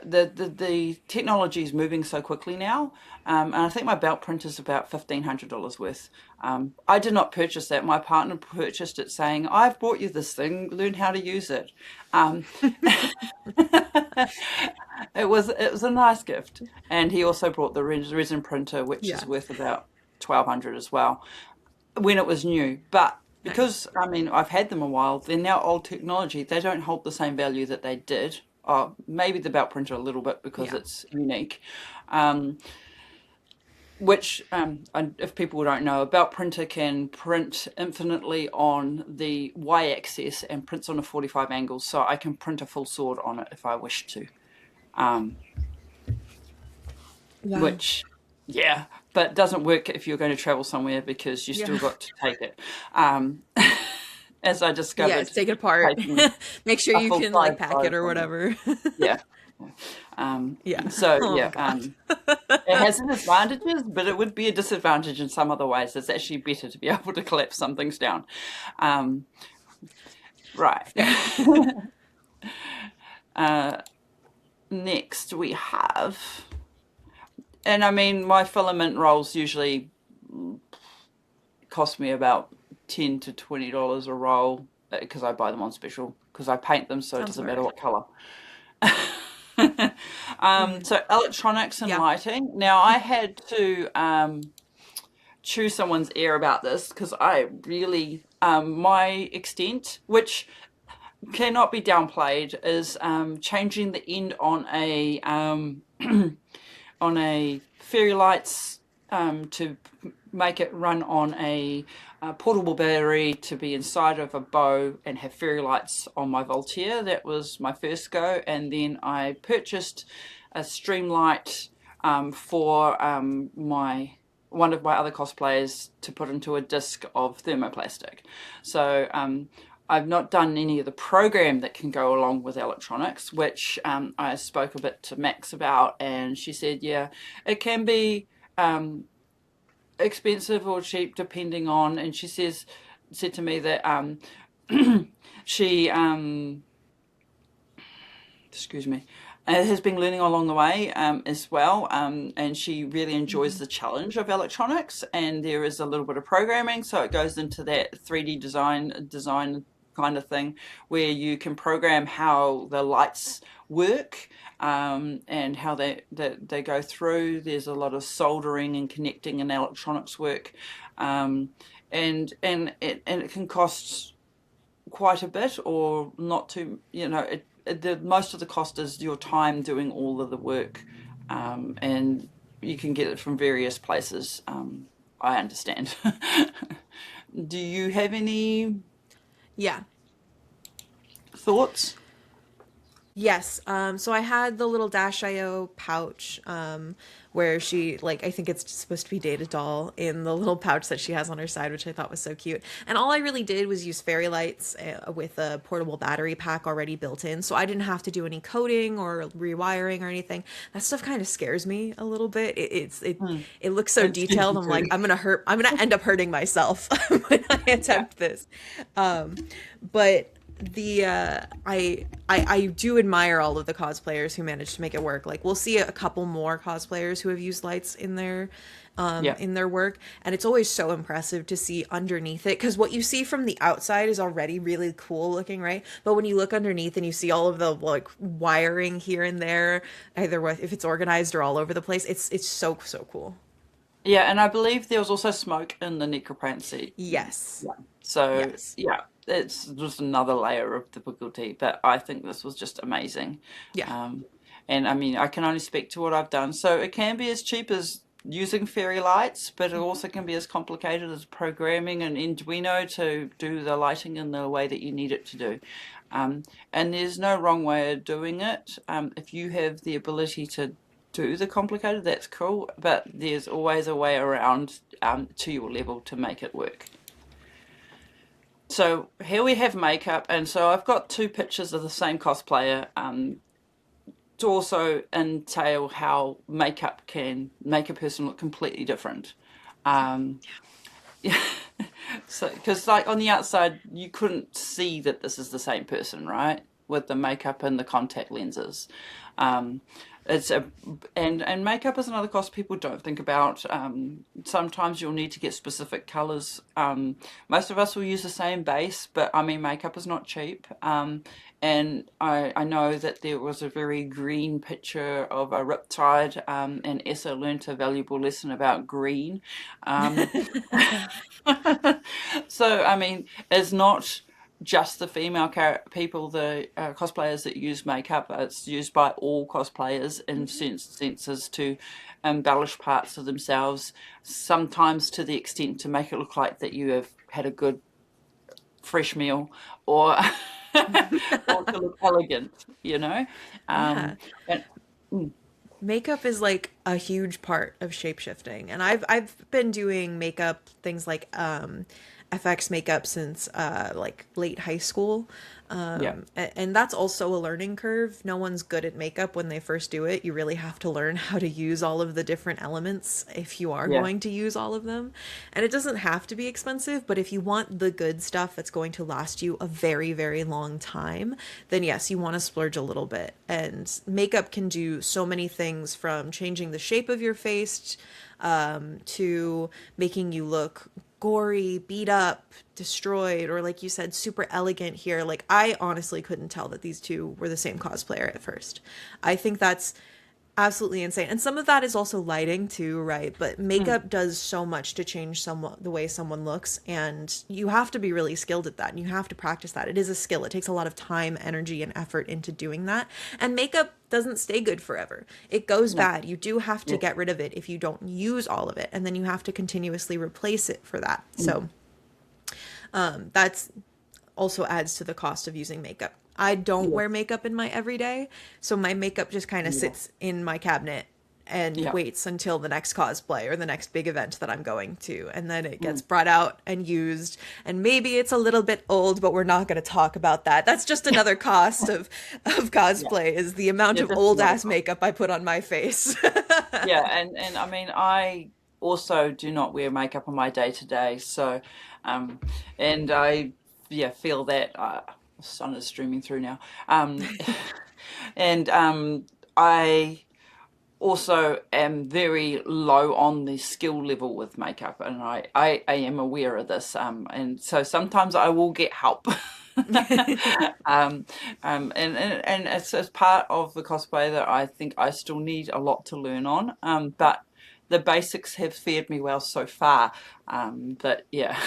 [SPEAKER 1] the technology is moving so quickly now, and I think my belt print is about $1,500 worth. I did not purchase that. My partner purchased it, saying, "I've bought you this thing. Learn how to use it." Um, it was a nice gift, and he also brought the resin printer, which is
[SPEAKER 2] Yeah.
[SPEAKER 1] worth about 1,200 as well when it was new. But because
[SPEAKER 2] Nice.
[SPEAKER 1] I mean I've had them a while, they're now old technology. They don't hold the same value that they did. Maybe the belt printer a little bit because
[SPEAKER 2] Yeah.
[SPEAKER 1] it's unique. Um, which, and if people don't know, a belt printer can print infinitely on the y-axis and prints on a 45 angle, so I can print a full sword on it if I wish to. Um,
[SPEAKER 2] Wow.
[SPEAKER 1] which, yeah, but doesn't work if you're going to travel somewhere because you still
[SPEAKER 2] Yeah.
[SPEAKER 1] got to take it. Um, as I
[SPEAKER 2] Yes,
[SPEAKER 1] discovered
[SPEAKER 2] take it apart.
[SPEAKER 1] taking
[SPEAKER 2] Make sure
[SPEAKER 1] a
[SPEAKER 2] you
[SPEAKER 1] full
[SPEAKER 2] can
[SPEAKER 1] size
[SPEAKER 2] like pack it
[SPEAKER 1] photo
[SPEAKER 2] or
[SPEAKER 1] from it.
[SPEAKER 2] whatever.
[SPEAKER 1] Yeah. Yeah.
[SPEAKER 2] Yeah.
[SPEAKER 1] So
[SPEAKER 2] Oh
[SPEAKER 1] yeah,
[SPEAKER 2] God.
[SPEAKER 1] it has its advantages, but it would be a disadvantage in some other ways. It's actually better to be able to collapse some things down. Um, right. uh, next we have, and I mean, my filament rolls usually cost me about $10 to $20 a roll because I buy them on special because I paint them so it
[SPEAKER 2] Sounds
[SPEAKER 1] doesn't
[SPEAKER 2] about
[SPEAKER 1] matter
[SPEAKER 2] right.
[SPEAKER 1] what color.
[SPEAKER 2] Mm.
[SPEAKER 1] So electronics and
[SPEAKER 2] Yeah.
[SPEAKER 1] lighting. Now I had to chew someone's ear about this because I really my extent, which cannot be downplayed, is changing the end on a fairy lights to make it run on a portable battery to be inside of a bow and have fairy lights on my Voltaire. That was my first go, and then I purchased a Streamlight for my one of my other cosplayers to put into a disc of thermoplastic. So I've not done any of the program that can go along with electronics, which I spoke a bit to Max about, and she said, yeah, it can be um, expensive or cheap depending on. And she said to me that she excuse me, has been learning along the way as well, and she really enjoys
[SPEAKER 2] Hmm.
[SPEAKER 1] the challenge of electronics. And there is a little bit of programming, so it goes into that 3D design kind of thing, where you can program how the lights work and how they go through. There's a lot of soldering and connecting and electronics work, um, and it can cost quite a bit or not too, the most of the cost is your time doing all of the work, and you can get it from various places. I understand. Do you have any
[SPEAKER 2] Yeah.
[SPEAKER 1] thoughts?
[SPEAKER 2] Yes. So I had the little Dash.io pouch, where she, like, I think it's supposed to be Data Doll in the little pouch that she has on her side, which I thought was so cute. And all I really did was use fairy lights with a portable battery pack already built in, so I didn't have to do any coding or rewiring or anything. That stuff kind of scares me a little bit.
[SPEAKER 1] Hmm.
[SPEAKER 2] It looks so
[SPEAKER 1] It's
[SPEAKER 2] detailed.
[SPEAKER 1] easy
[SPEAKER 2] I'm like,
[SPEAKER 1] to.
[SPEAKER 2] I'm gonna end up hurting myself when I
[SPEAKER 1] Yeah.
[SPEAKER 2] attempt this. But the I do admire all of the cosplayers who managed to make it work. Like, we'll see a couple more cosplayers who have used lights
[SPEAKER 1] Yeah.
[SPEAKER 2] in their work, and it's always so impressive to see underneath it, because what you see from the outside is already really cool looking, right? But when you look underneath and you see all of the, like, wiring here and there, either if it's organized or all over the place, it's so cool.
[SPEAKER 1] Yeah, and I believe there was also smoke in the necromancy.
[SPEAKER 2] Yes.
[SPEAKER 1] Yeah. So
[SPEAKER 2] Yes.
[SPEAKER 1] yeah, it's just another layer of difficulty, but I think this was just amazing.
[SPEAKER 2] Yeah.
[SPEAKER 1] Um, and I mean, I can only speak to what I've done. So it can be as cheap as using fairy lights, but it also can be as complicated as programming an Arduino to do the lighting in the way that you need it to do. Um, and there's no wrong way of doing it. If you have the ability to do the complicated, that's cool, but there's always a way around to your level to make it work. So here we have makeup, and so I've got two pictures of the same cosplayer to also entail how makeup can make a person look completely different. Um, yeah, so because like on the outside you couldn't see that this is the same person, right? With the makeup and the contact lenses. Um, it's a and makeup is another cost people don't think about. Sometimes you'll need to get specific colors. Most of us will use the same base, but I mean makeup is not cheap. And I know that there was a very green picture of a riptide, and Essa learnt a valuable lesson about green. Um, So, I mean, it's not just the female people, the cosplayers that use makeup. It's used by all cosplayers in senses to embellish parts of themselves, sometimes to the extent to make it look like that you have had a good fresh meal, or or to look elegant, you know.
[SPEAKER 2] Yeah.
[SPEAKER 1] And mm,
[SPEAKER 2] Makeup is like a huge part of shapeshifting, and I've been doing makeup, things like FX makeup, since like late high school.
[SPEAKER 1] yeah,
[SPEAKER 2] And that's also a learning curve. No one's good at makeup when they first do it. You really have to learn how to use all of the different elements if you are
[SPEAKER 1] yeah,
[SPEAKER 2] going to use all of them. And it doesn't have to be expensive, but if you want the good stuff that's going to last you a very long time, then yes, you want to splurge a little bit. And makeup can do so many things, from changing the shape of your face, to making you look gory, beat up, destroyed, or, like you said, super elegant here. Like, I honestly couldn't tell that these two were the same cosplayer at first. I think that's absolutely insane. And some of that is also lighting too, right? But
[SPEAKER 1] mm,
[SPEAKER 2] makeup does so much to change someone, the way someone looks, and you have to be really skilled at that, and you have to practice that. It is a skill. It takes a lot of time, energy, and effort into doing that. And makeup doesn't stay good forever. It goes
[SPEAKER 1] yeah,
[SPEAKER 2] bad. You do have to
[SPEAKER 1] yeah,
[SPEAKER 2] get rid of it if you don't use all of it, and then you have to continuously replace it for that.
[SPEAKER 1] mm,
[SPEAKER 2] So that's also adds to the cost of using makeup. I don't wear
[SPEAKER 1] yes,
[SPEAKER 2] makeup in my everyday, so my makeup just kind of
[SPEAKER 1] yeah,
[SPEAKER 2] sits in my cabinet and
[SPEAKER 1] yeah.
[SPEAKER 2] waits until the next cosplay or the next big event that I'm going to, and then it gets
[SPEAKER 1] Mm.
[SPEAKER 2] brought out and used. And maybe it's a little bit old, but we're not going to talk about that. That's just another cost of
[SPEAKER 1] Yeah,
[SPEAKER 2] cosplay, is the amount
[SPEAKER 1] yeah,
[SPEAKER 2] of
[SPEAKER 1] that's
[SPEAKER 2] old
[SPEAKER 1] another
[SPEAKER 2] ass
[SPEAKER 1] cost.
[SPEAKER 2] makeup I put on my face.
[SPEAKER 1] Yeah, and I mean, I also do not wear makeup on my day to day, so um, and I yeah feel that the sun is streaming through now, and I also am very low on the skill level with makeup, and I am aware of this, and so sometimes I will get help. um, and it's part of the cosplay that I think I still need a lot to learn on. But the basics have fared me well so far. But yeah.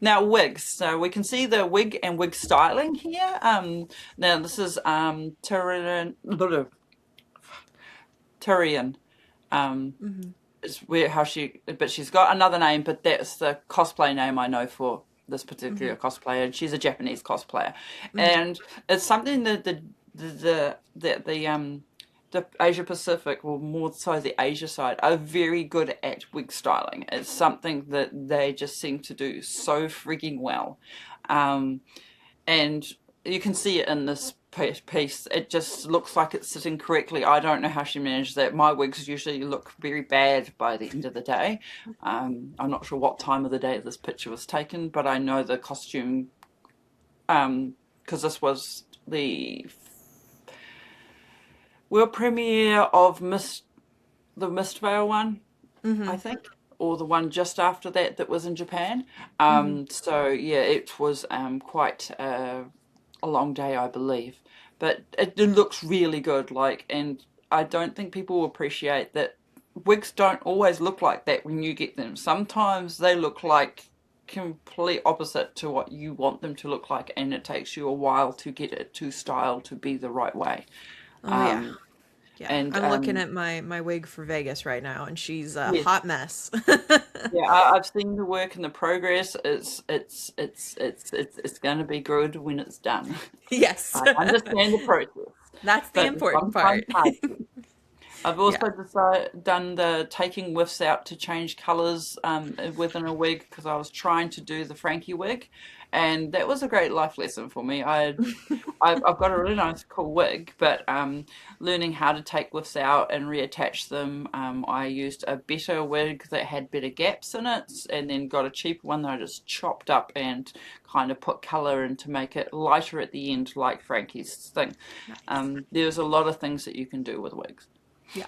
[SPEAKER 1] Now wigs. So we can see the wig and wig styling here. Now this is Tyrian. Um,
[SPEAKER 2] Mhm.
[SPEAKER 1] is where how she, but she's got another name, but that's the cosplay name I know for. this
[SPEAKER 2] Mm-hmm.
[SPEAKER 1] particular cosplayer, and she's a Japanese cosplayer,
[SPEAKER 2] Mm-hmm.
[SPEAKER 1] and it's something that the Asia Pacific, or more so the Asia side, are very good at wig styling. It's something that they just seem to do so freaking well. Um, and you can see it in this piece. It just looks like it's sitting correctly. I don't know how she managed that. My wigs usually look very bad by the end of the day. I'm not sure what time of the day this picture was taken, but I know the costume, because this was the world premiere of the Mistvale one, I
[SPEAKER 2] Mm-hmm.
[SPEAKER 1] think, or the one just after that that was in Japan.
[SPEAKER 2] Mm-hmm.
[SPEAKER 1] So yeah, it was quite a long day, I believe, but it looks really good. Like, and I don't think people appreciate that wigs don't always look like that when you get them. Sometimes they look like complete opposite to what you want them to look like, and it takes you a while to get it to style to be the right way.
[SPEAKER 2] Oh yeah.
[SPEAKER 1] Um,
[SPEAKER 2] Yeah.
[SPEAKER 1] and
[SPEAKER 2] I'm looking at my wig for Vegas right now, and she's a
[SPEAKER 1] yes,
[SPEAKER 2] hot mess.
[SPEAKER 1] yeah, I've seen the work and the progress. It's going to be good when it's done.
[SPEAKER 2] Yes.
[SPEAKER 1] I understand the process,
[SPEAKER 2] That's the
[SPEAKER 1] but it's
[SPEAKER 2] important
[SPEAKER 1] sometimes
[SPEAKER 2] part.
[SPEAKER 1] hard to. I've
[SPEAKER 2] Yeah.
[SPEAKER 1] also done the taking whiffs out to change colours within a wig, because I was trying to do the Frankie wig, and that was a great life lesson for me. I've got a really nice, cool wig, but learning how to take whiffs out and reattach them, I used a better wig that had better gaps in it, and then got a cheaper one that I just chopped up and kind of put colour in to make it lighter at the end, like Frankie's thing.
[SPEAKER 2] Nice.
[SPEAKER 1] There's a lot of things that you can do with wigs.
[SPEAKER 2] Yeah.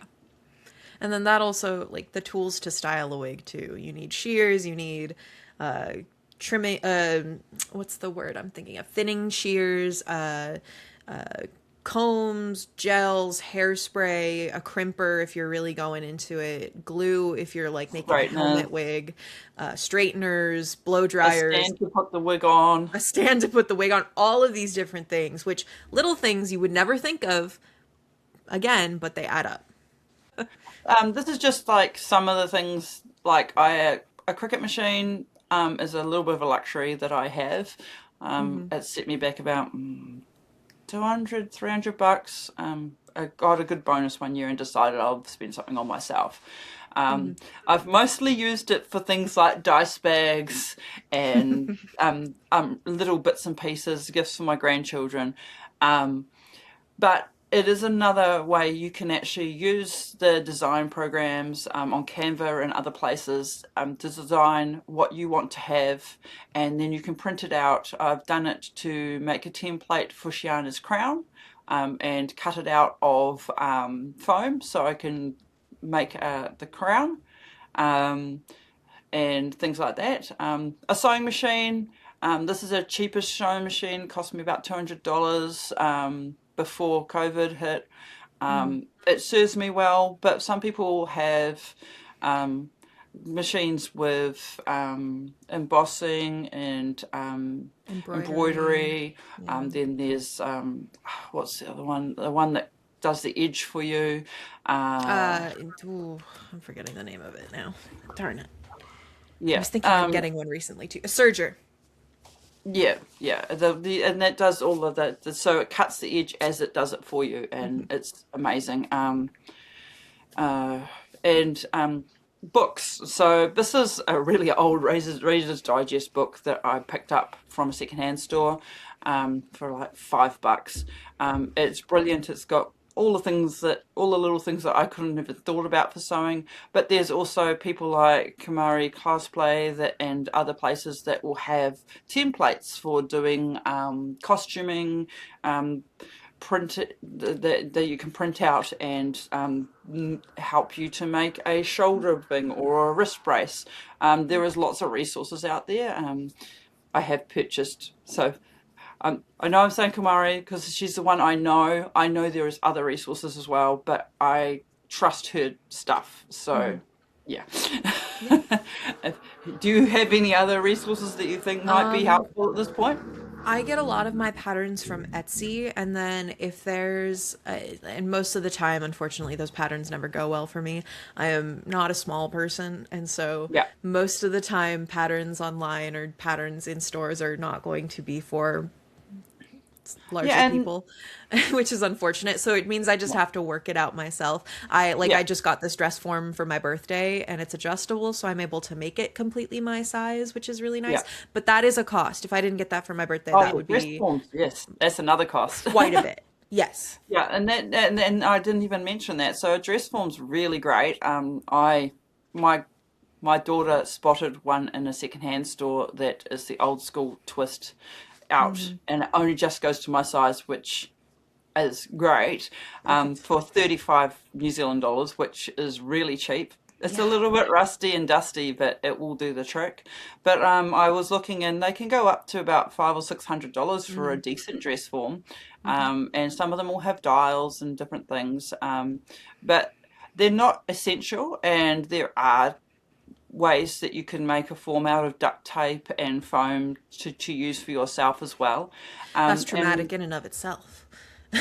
[SPEAKER 2] And then that also, like, the tools to style a wig too. You need shears, you need uh trimming, what's the word I'm thinking of? Thinning shears, combs, gels, hairspray, a crimper if you're really going into it, glue if you're like making a
[SPEAKER 1] Straighteners,
[SPEAKER 2] helmet wig, straighteners, blow
[SPEAKER 1] a
[SPEAKER 2] dryers,
[SPEAKER 1] stand to put the wig on.
[SPEAKER 2] a stand to put the wig on, all of these different things, which little things you would never think of again, but they add up.
[SPEAKER 1] This is just like some of the things, like a cricket machine is a little bit of a luxury that I have.
[SPEAKER 2] Mm-hmm.
[SPEAKER 1] It set me back about 200, $300. I got a good bonus one year and decided I'll spend something on myself.
[SPEAKER 2] Mm-hmm.
[SPEAKER 1] I've mostly used it for things like dice bags and little bits and pieces, gifts for my grandchildren. Um, but it is another way you can actually use the design programs on Canva and other places to design what you want to have, and then you can print it out. I've done it to make a template for Shiana's crown, and cut it out of foam so I can make the crown. Um, and things like that. A sewing machine. This is a cheapest sewing machine. Cost me about $200 before COVID hit.
[SPEAKER 2] Mm-hmm.
[SPEAKER 1] It serves me well, but some people have um, machines with embossing and
[SPEAKER 2] Embroidery.
[SPEAKER 1] embroidery.
[SPEAKER 2] Yeah.
[SPEAKER 1] Then there's what's the other one? The one that does the edge for you. Uh,
[SPEAKER 2] Ooh, I'm forgetting the name of it now. Darn it. I
[SPEAKER 1] yeah.
[SPEAKER 2] was thinking of getting one recently too. A serger.
[SPEAKER 1] Yeah, yeah. The and that does all of that. So it cuts the edge as it does it for you, and
[SPEAKER 2] Hmm.
[SPEAKER 1] it's amazing. Uh, and books. So this is a really old Reader's Digest book that I picked up from a secondhand store for like $5. It's brilliant. It's got all the little things that I couldn't have thought about for sewing. But there's also people like Kamari Cosplay and other places that will have templates for doing costuming, um, print it, that you can print out and help you to make a shoulder thing or a wrist brace. There is lots of resources out there. I have purchased, so I know I'm saying Kumari because she's the one I know. I know there is other resources as well, but I trust her stuff.
[SPEAKER 2] Hmm.
[SPEAKER 1] So yeah.
[SPEAKER 2] Yeah.
[SPEAKER 1] Do you have any other resources that you think might be
[SPEAKER 2] Um,
[SPEAKER 1] helpful at this point?
[SPEAKER 2] I get a lot of my patterns from Etsy, and then if there's, and most of the time, unfortunately, those patterns never go well for me. I am not a small person, and so
[SPEAKER 1] Yeah.
[SPEAKER 2] most of the time, patterns online or patterns in stores are not going to be for larger
[SPEAKER 1] Yeah, and
[SPEAKER 2] people, which is unfortunate. So it means I just
[SPEAKER 1] yeah,
[SPEAKER 2] have to work it out myself. I
[SPEAKER 1] yeah,
[SPEAKER 2] just got this dress form for my birthday and it's adjustable, so I'm able to make it completely my size, which is really
[SPEAKER 1] yeah.
[SPEAKER 2] nice. But that is a cost. If I didn't get that for my birthday,
[SPEAKER 1] Oh
[SPEAKER 2] that
[SPEAKER 1] yeah,
[SPEAKER 2] would
[SPEAKER 1] dress
[SPEAKER 2] be
[SPEAKER 1] forms. Yes, that's another cost.
[SPEAKER 2] quite a bit. Yes.
[SPEAKER 1] Yeah, and I didn't even mention that. So a dress form's really great. My my daughter spotted one in a secondhand store that is the old school twist out,
[SPEAKER 2] Hmm.
[SPEAKER 1] and it only just goes to my size, which is great,
[SPEAKER 2] Perfect.
[SPEAKER 1] for 35 New Zealand dollars, which is really cheap. It's a
[SPEAKER 2] Yeah.
[SPEAKER 1] little bit rusty and dusty, but it will do the trick. But I was looking, and they can go up to about $500 or $600 for a
[SPEAKER 2] Hmm.
[SPEAKER 1] decent dress form,
[SPEAKER 2] Hmm.
[SPEAKER 1] and some of them will have dials and different things. But they're not essential, and there are ways that you can make a form out of duct tape and foam to use for yourself as well.
[SPEAKER 2] That's
[SPEAKER 1] And
[SPEAKER 2] traumatic in and of itself.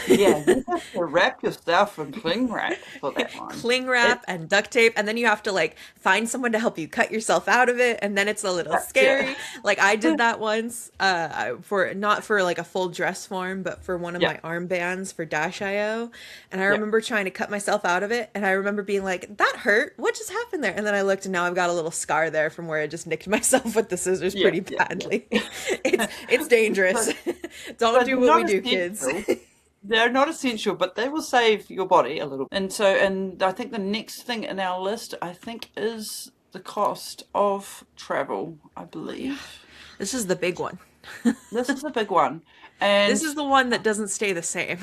[SPEAKER 1] yeah, you have to wrap yourself in cling wrap for that one.
[SPEAKER 2] Cling
[SPEAKER 1] It,
[SPEAKER 2] wrap and duct tape, and then you have to like find someone to help you cut yourself out of it, and then it's a little
[SPEAKER 1] yeah,
[SPEAKER 2] scary. Like I did that once, for not for like a full dress form, but for one of
[SPEAKER 1] yeah,
[SPEAKER 2] my armbands for Dash IO, and I
[SPEAKER 1] yeah,
[SPEAKER 2] remember trying to cut myself out of it, and I remember being like, "That hurt. What just happened there?" And then I looked, and now I've got a little scar there from where I just nicked myself with the scissors
[SPEAKER 1] yeah,
[SPEAKER 2] pretty
[SPEAKER 1] yeah,
[SPEAKER 2] badly.
[SPEAKER 1] yeah.
[SPEAKER 2] It's dangerous.
[SPEAKER 1] But
[SPEAKER 2] Don't
[SPEAKER 1] but
[SPEAKER 2] do
[SPEAKER 1] they're
[SPEAKER 2] what
[SPEAKER 1] not
[SPEAKER 2] we do, kids.
[SPEAKER 1] essential. They're not essential, but they will save your body a little. And I think the next thing in our list, I think, is the cost of travel, I
[SPEAKER 2] Oh yeah,
[SPEAKER 1] believe.
[SPEAKER 2] this is the big one.
[SPEAKER 1] This is a big one.
[SPEAKER 2] This
[SPEAKER 1] And
[SPEAKER 2] is the one that doesn't stay the same.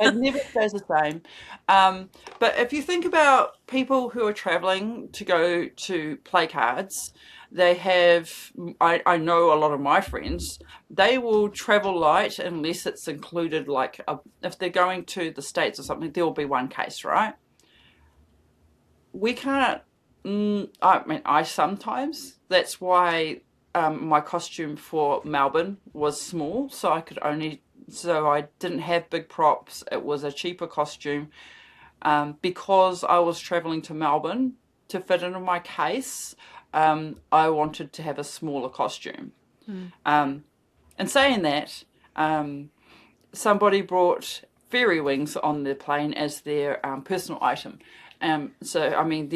[SPEAKER 1] it never stays the same. But if you think about people who are traveling to go to play cards, they have, I know a lot of my friends, they will travel light unless it's included, like if they're going to the States or something, there will be one case, right? We can't, I mean, I sometimes, that's why my costume for Melbourne was small, so so I didn't have big props. It was a cheaper costume, because I was traveling to Melbourne to fit into my case. I wanted to have a smaller costume.
[SPEAKER 2] Hmm.
[SPEAKER 1] Um, and saying that, um, somebody brought fairy wings on their plane as their personal item. So, I mean,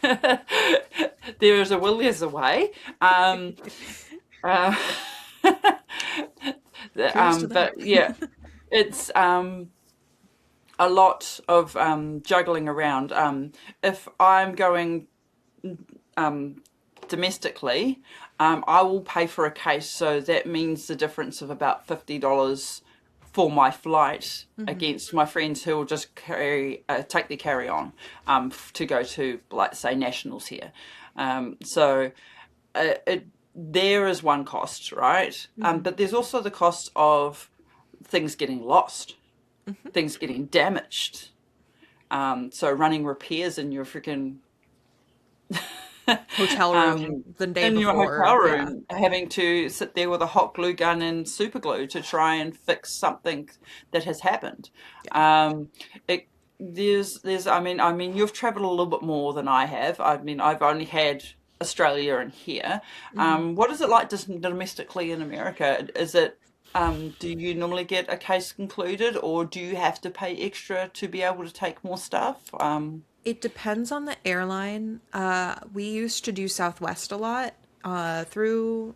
[SPEAKER 1] there is a will, there's a way. Uh,
[SPEAKER 2] Cheers to that.
[SPEAKER 1] but yeah, it's a lot of juggling around. If I'm going um, domestically, I will pay for a case, so that means the difference of about $50 for my flight
[SPEAKER 2] Hmm.
[SPEAKER 1] against my friends who will just take their carry on, to go to, like, say, nationals here. So there is one cost, right?
[SPEAKER 2] Hmm.
[SPEAKER 1] But there's also the cost of things getting lost,
[SPEAKER 2] Hmm.
[SPEAKER 1] things getting damaged. So running repairs in your freaking
[SPEAKER 2] Hotel room
[SPEAKER 1] um,
[SPEAKER 2] the day
[SPEAKER 1] in your hotel
[SPEAKER 2] before. Yeah.
[SPEAKER 1] room, having to sit there with a hot glue gun and super glue to try and fix something that has happened.
[SPEAKER 2] Yeah.
[SPEAKER 1] Um, it I mean, you've traveled a little bit more than I have. I mean, I've only had Australia and here.
[SPEAKER 2] Hmm.
[SPEAKER 1] What is it like just domestically in America? Is it do you normally get a case concluded, or do you have to pay extra to be able to take more stuff?
[SPEAKER 2] It depends on the airline. We used to do Southwest a lot, through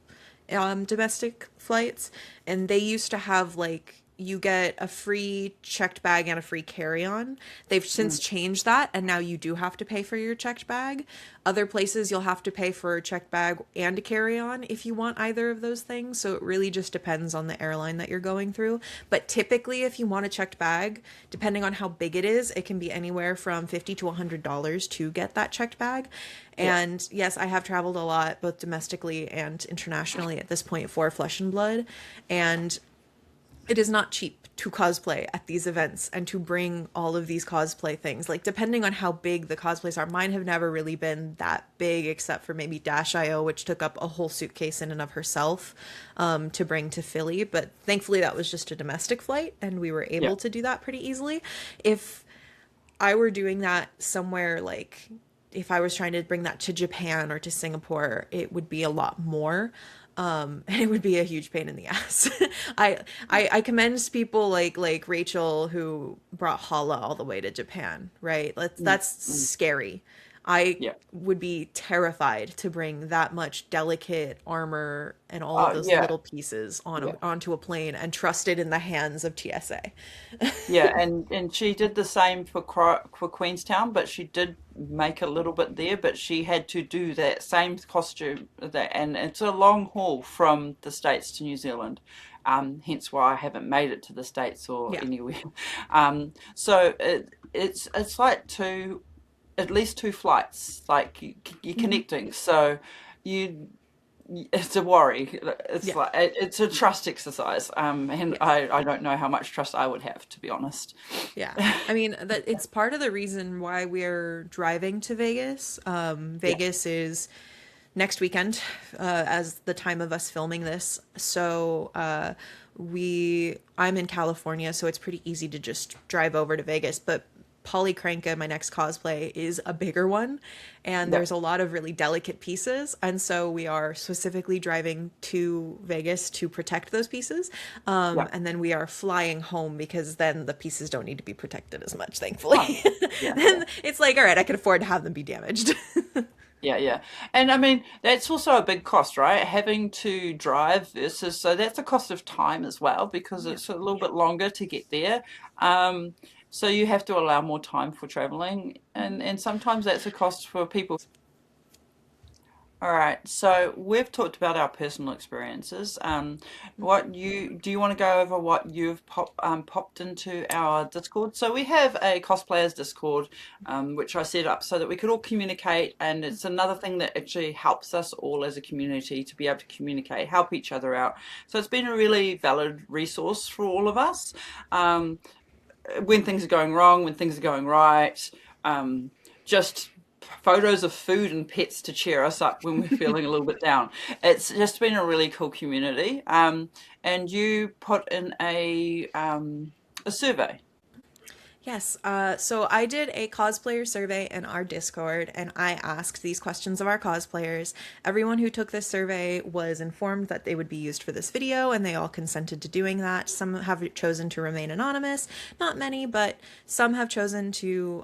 [SPEAKER 2] domestic flights, and they used to have like you get a free checked bag and a free carry-on. They've since
[SPEAKER 1] Mm,
[SPEAKER 2] changed that, and now you do have to pay for your checked bag. Other places you'll have to pay for a checked bag and a carry-on if you want either of those things. So it really just depends on the airline that you're going through. But typically, if you want a checked bag, depending on how big it is, it can be anywhere from $50 to $100 to get that checked bag.
[SPEAKER 1] yeah.
[SPEAKER 2] And yes, I have traveled a lot, both domestically and internationally at this point for Flesh and Blood. And it is not cheap to cosplay at these events and to bring all of these cosplay things. Like, depending on how big the cosplays are, mine have never really been that big, except for maybe Dash.io, which took up a whole suitcase in and of herself, to bring to Philly. But thankfully, that was just a domestic flight, and we were
[SPEAKER 1] Yeah.
[SPEAKER 2] able to do that pretty easily. If I were doing that somewhere, like if I was trying to bring that to Japan or to Singapore, it would be a lot more. And it would be a huge pain in the ass. I commend people like Rachel who brought Hala all the way to Japan, right?
[SPEAKER 1] Mm,
[SPEAKER 2] That's
[SPEAKER 1] mm,
[SPEAKER 2] scary. I
[SPEAKER 1] yeah.
[SPEAKER 2] would be terrified to bring that much delicate armor and all of those
[SPEAKER 1] Yeah.
[SPEAKER 2] little pieces
[SPEAKER 1] Yeah.
[SPEAKER 2] onto a plane and trust it in the hands of TSA.
[SPEAKER 1] Yeah, and she did the same for for Queenstown, but she did make a little bit there, but she had to do that same costume that, and it's a long haul from the States to New Zealand. Hence why I haven't made it to the States or
[SPEAKER 2] Yeah.
[SPEAKER 1] anywhere. So it's like at least two flights, like you're
[SPEAKER 2] Hmm.
[SPEAKER 1] connecting. So you it's a worry. It's
[SPEAKER 2] Yeah.
[SPEAKER 1] like it's a trust exercise. And
[SPEAKER 2] Yes.
[SPEAKER 1] I don't know how much trust I would have, to be honest.
[SPEAKER 2] Yeah. I mean, that it's part of the reason why we're driving to Vegas.
[SPEAKER 1] Yeah,
[SPEAKER 2] Vegas is next weekend, as the time of us filming this. So, I'm in California, so it's pretty easy to just drive over to Vegas. But Polly Kranka, my next cosplay, is a bigger one, and
[SPEAKER 1] yeah,
[SPEAKER 2] there's a lot of really delicate pieces, and so we are specifically driving to Vegas to protect those pieces,
[SPEAKER 1] yeah.
[SPEAKER 2] and then we are flying home because then the pieces don't need to be protected as much,
[SPEAKER 1] Oh,
[SPEAKER 2] thankfully.
[SPEAKER 1] yeah, yeah.
[SPEAKER 2] Then it's like, all right, I can afford to have them be damaged.
[SPEAKER 1] Yeah, yeah. And I mean, that's also a big cost, right? Having to drive versus, so that's a cost of time as well because
[SPEAKER 2] Yeah.
[SPEAKER 1] it's a little bit longer to get there. Um, so you have to allow more time for traveling,
[SPEAKER 2] Mhm.
[SPEAKER 1] and sometimes that's a cost for people. All right, so we've talked about our personal experiences. What you do you want to go over what you've popped into our Discord? So we have a cosplayers Discord, which I set up so that we could all communicate, and it's another thing that actually helps us all as a community to be able to communicate, help each other out. So it's been a really valid resource for all of us. Um, when things are going wrong, when things are going right, just photos of food and pets to cheer us up when we're feeling a little bit down. It's just been a really cool community. And you put in a survey.
[SPEAKER 2] Yes, so I did a cosplayer survey in our Discord, and I asked these questions of our cosplayers. Everyone who took this survey was informed that they would be used for this video, and they all consented to doing that. Some have chosen to remain anonymous, not many, but some have chosen to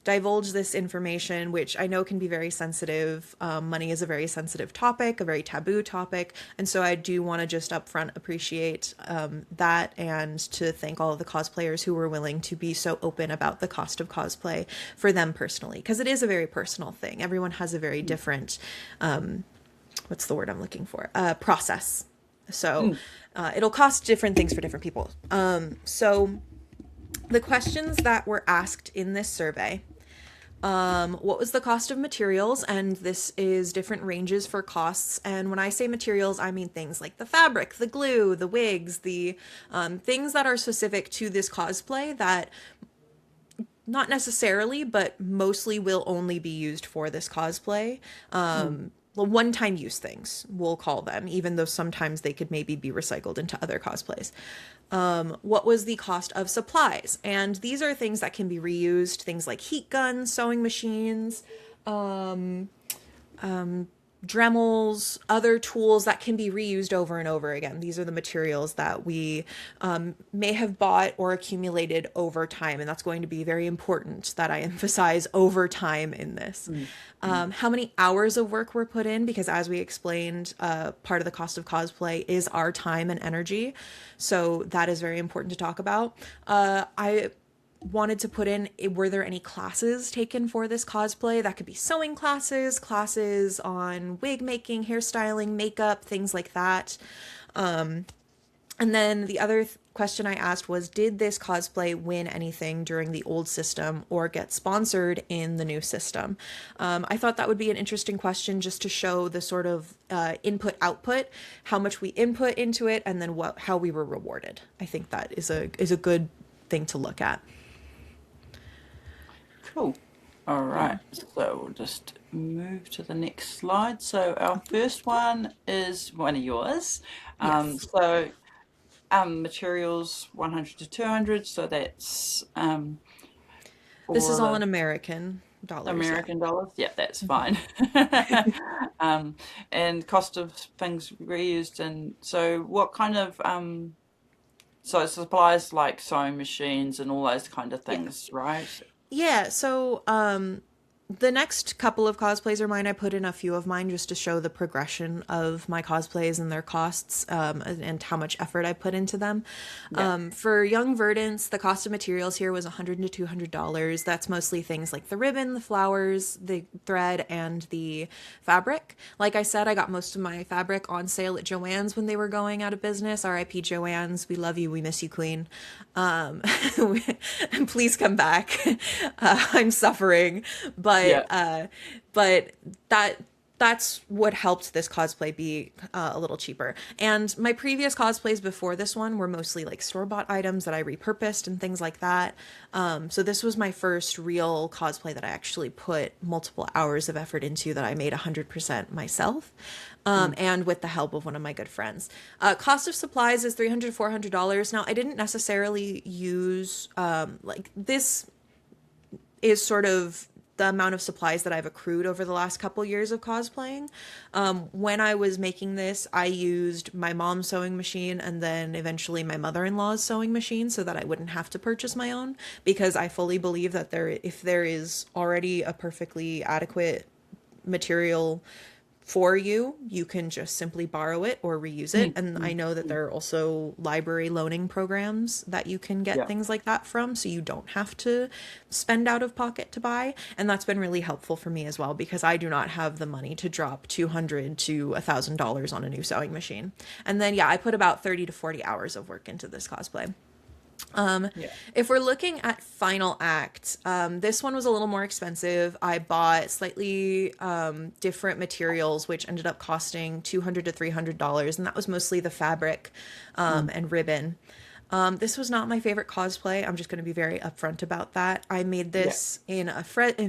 [SPEAKER 2] divulge this information, which I know can be very sensitive. Money is a very sensitive topic, a very taboo topic, and so I do want to just upfront appreciate that, and to thank all of the cosplayers who were willing to be so open about the cost of cosplay for them personally, because it is a very personal thing. Everyone has a very different, what's the word I'm looking for? Process. So
[SPEAKER 1] Mm,
[SPEAKER 2] it'll cost different things for different people. So the questions that were asked in this survey: what was the cost of materials? And this is different ranges for costs. And when I say materials, I mean things like the fabric, the glue, the wigs, the things that are specific to this cosplay that not necessarily, but mostly will only be used for this cosplay.
[SPEAKER 1] mm.
[SPEAKER 2] Well, one-time use things, we'll call them, even though sometimes they could maybe be recycled into other cosplays. What was the cost of supplies? And these are things that can be reused, things like heat guns, sewing machines, Dremels, other tools that can be reused over and over again. These are the materials that we may have bought or accumulated over time, and that's going to be very important that I emphasize over time in this.
[SPEAKER 1] Mm, mm,
[SPEAKER 2] How many hours of work were put in? Because as we explained, part of the cost of cosplay is our time and energy, so that is very important to talk about. I wanted to put in, were there any classes taken for this cosplay? That could be sewing classes, classes on wig making, hairstyling, makeup, things like that. And then the other question I asked was, did this cosplay win anything during the old system or get sponsored in the new system? I thought that would be an interesting question just to show the sort of input output, how much we input into it, and then how we were rewarded. I think that is a good thing to look at.
[SPEAKER 1] Cool. All
[SPEAKER 2] Yeah.
[SPEAKER 1] right, so we'll just move to the next slide. So our first one is one of yours.
[SPEAKER 2] Yes.
[SPEAKER 1] So materials 100 to 200, so that's
[SPEAKER 2] This is
[SPEAKER 1] for
[SPEAKER 2] all in
[SPEAKER 1] the
[SPEAKER 2] American dollars. Yeah.
[SPEAKER 1] American dollars. Yeah, that's fine. um, and cost of things reused. And so what kind of so it supplies like sewing machines and all those kind of
[SPEAKER 2] Yeah.
[SPEAKER 1] things, right?
[SPEAKER 2] Yeah. So, the next couple of cosplays are mine. I put in a few of mine just to show the progression of my cosplays and their costs, and how much effort I put into them.
[SPEAKER 1] Yeah.
[SPEAKER 2] For Young Verdants, the cost of materials here was $100 to $200. That's mostly things like the ribbon, the flowers, the thread, and the fabric. Like I said, I got most of my fabric on sale at Joann's when they were going out of business. RIP Joann's. We love you. We miss you, Queen. Um, please come back. I'm suffering,
[SPEAKER 1] Yeah.
[SPEAKER 2] but that's what helped this cosplay be a little cheaper. And my previous cosplays before this one were mostly like store-bought items that I repurposed and things like that. So this was my first real cosplay that I actually put multiple hours of effort into, that I made 100% myself.
[SPEAKER 1] Mm.
[SPEAKER 2] And with the help of one of my good friends. Cost of supplies is $300 to $400. Now, I didn't necessarily use, like, this is sort of the amount of supplies that I've accrued over the last couple years of cosplaying. When I was making this, I used my mom's sewing machine and then eventually my mother-in-law's sewing machine so that I wouldn't have to purchase my own, because I fully believe that if there is already a perfectly adequate material for you, you can just simply borrow it or reuse it.
[SPEAKER 1] Mm,
[SPEAKER 2] And I
[SPEAKER 1] mm,
[SPEAKER 2] know that
[SPEAKER 1] mm.
[SPEAKER 2] there are also library loaning programs that you can get
[SPEAKER 1] Yeah.
[SPEAKER 2] things like that from, so you don't have to spend out of pocket to buy. And that's been really helpful for me as well, because I do not have the money to drop $200 to $1,000 on a new sewing machine. And then, yeah, I put about 30 to 40 hours of work into this cosplay.
[SPEAKER 1] Yeah.
[SPEAKER 2] If we're looking at final act, this one was a little more expensive. I bought slightly different materials, which ended up costing $200 to $300, and that was mostly the fabric
[SPEAKER 1] Mm.
[SPEAKER 2] and ribbon. This was not my favorite cosplay. I'm just going to be very upfront about that. I made
[SPEAKER 1] Yeah.
[SPEAKER 2] this in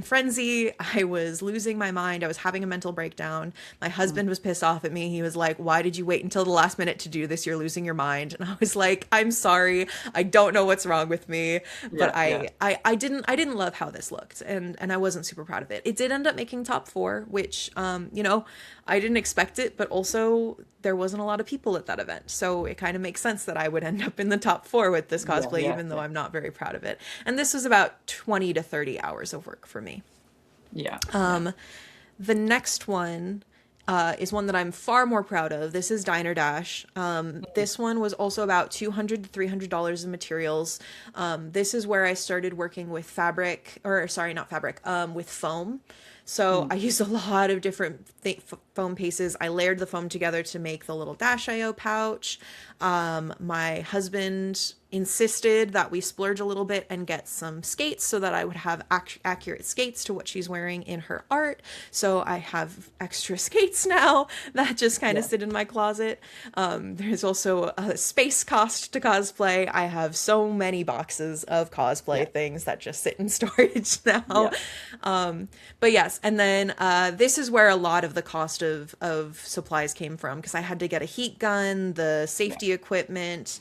[SPEAKER 2] frenzy. I was losing my mind. I was having a mental breakdown. My
[SPEAKER 1] Mm.
[SPEAKER 2] husband was pissed off at me. He was like, "Why did you wait until the last minute to do this? You're losing your mind." And I was like, "I'm sorry. I don't know what's wrong with me, but
[SPEAKER 1] Yeah. Yeah.
[SPEAKER 2] I didn't love how this looked, and I wasn't super proud of it. It did end up making top 4, which I didn't expect it, but also there wasn't a lot of people at that event. So it kind of makes sense that I would end up in the top 4 with this
[SPEAKER 1] Yeah.
[SPEAKER 2] cosplay,
[SPEAKER 1] Yeah.
[SPEAKER 2] even though
[SPEAKER 1] Yeah.
[SPEAKER 2] I'm not very proud of it. And this was about 20 to 30 hours of work for me.
[SPEAKER 1] Yeah. Yeah.
[SPEAKER 2] The next one is one that I'm far more proud of. This is Diner Dash. This one was also about $200 to $300 of materials. This is where I started working with fabric, or sorry, not fabric, with foam. So
[SPEAKER 1] Mm.
[SPEAKER 2] I used a lot of different foam pieces. I layered the foam together to make the little Dash IO pouch. My husband insisted that we splurge a little bit and get some skates so that I would have accurate skates to what she's wearing in her art. So I have extra skates now that just kind of
[SPEAKER 1] Yeah.
[SPEAKER 2] sit in my closet. There's also a space cost to cosplay. I have so many boxes of
[SPEAKER 1] Yeah.
[SPEAKER 2] cosplay things that just sit in storage now.
[SPEAKER 1] Yeah.
[SPEAKER 2] But yes, and then this is where a lot of the cost of supplies came from, because I had to get a heat gun, the
[SPEAKER 1] Yeah.
[SPEAKER 2] safety equipment,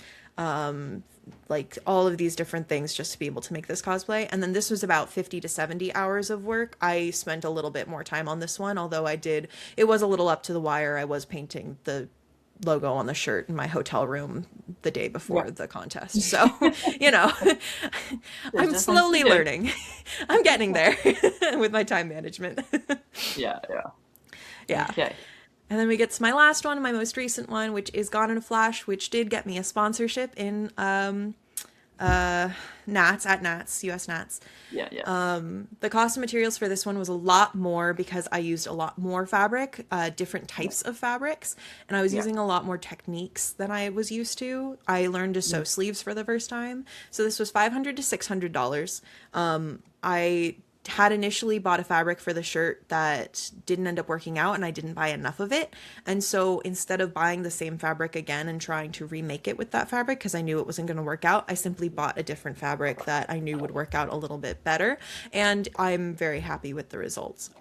[SPEAKER 2] like all of these different things just to be able to make this cosplay. And then this was about 50 to 70 hours of work. I spent a little bit more time on this one, although it was a little up to the wire. I was painting the logo on the shirt in my hotel room the day
[SPEAKER 1] Yeah.
[SPEAKER 2] before the contest. So, you know,
[SPEAKER 1] There's
[SPEAKER 2] I'm
[SPEAKER 1] difference to
[SPEAKER 2] slowly
[SPEAKER 1] you.
[SPEAKER 2] learning. I'm getting there with my time management.
[SPEAKER 1] Yeah. Yeah.
[SPEAKER 2] Yeah.
[SPEAKER 1] Okay.
[SPEAKER 2] And then we get to my last one, my most recent one, which is Gone in a Flash, which did get me a sponsorship in Nats at Nats, US Nats.
[SPEAKER 1] Yeah, yeah,
[SPEAKER 2] The cost of materials for this one was a lot more because I used a lot more fabric, different
[SPEAKER 1] yeah,
[SPEAKER 2] types of fabrics, and I was
[SPEAKER 1] yeah,
[SPEAKER 2] using a lot more techniques than I was used to. I learned to
[SPEAKER 1] yeah,
[SPEAKER 2] sew sleeves for the first time, so this was $500 to $600. I had initially bought a fabric for the shirt that didn't end up working out and I didn't buy enough of it. And so instead of buying the same fabric again and trying to remake it with that fabric because I knew it wasn't going to work out, I simply bought a different fabric that I knew would work out a little bit better. And I'm very happy with the results.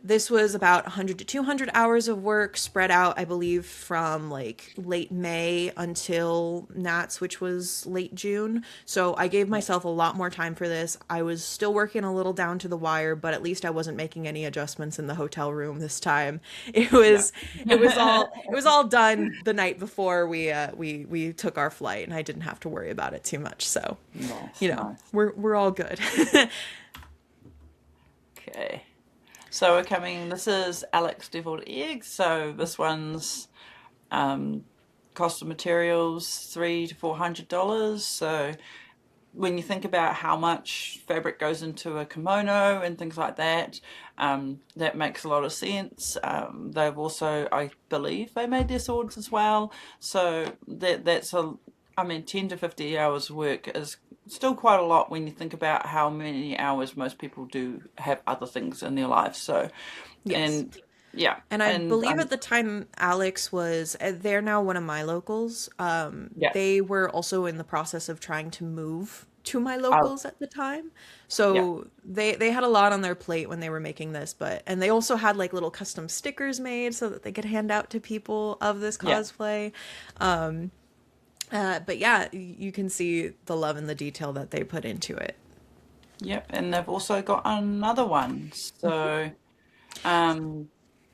[SPEAKER 2] This was about 100 to 200 hours of work spread out, I believe, from like late May until Nats, which was late June. So I gave
[SPEAKER 1] yeah,
[SPEAKER 2] myself a lot more time for this. I was still working a little down to the wire, but at least I wasn't making any adjustments in the hotel room this time. It
[SPEAKER 1] yeah.
[SPEAKER 2] was it was all done the night before we took our flight, and I didn't have to worry about it too much. So,
[SPEAKER 1] Nice, nice.
[SPEAKER 2] we're all good.
[SPEAKER 1] Okay. So we're coming, this is Alex Deviled Eggs. So this one's um, cost of materials $300 to $400. So when you think about how much fabric goes into a kimono and things like that, that makes a lot of sense. They've also, I believe, they made their swords as well. So that's a, I mean, 10 to 50 hours work is still quite a lot when you think about how many hours most people do have other things in their lives. So,
[SPEAKER 2] Yes.
[SPEAKER 1] and yeah,
[SPEAKER 2] And I
[SPEAKER 1] and
[SPEAKER 2] believe at the time Alex was, they're now one of my locals.
[SPEAKER 1] yeah,
[SPEAKER 2] They were also in the process of trying to move to my
[SPEAKER 1] oh,
[SPEAKER 2] locals at the time.
[SPEAKER 1] yeah,
[SPEAKER 2] So they had a lot on their plate when they were making this, and they also had like little custom stickers made so that they could hand out to people of this
[SPEAKER 1] yeah.
[SPEAKER 2] cosplay. But yeah, you can see the love and the detail that they put into it.
[SPEAKER 1] Yep, and they've also got another one. So, um,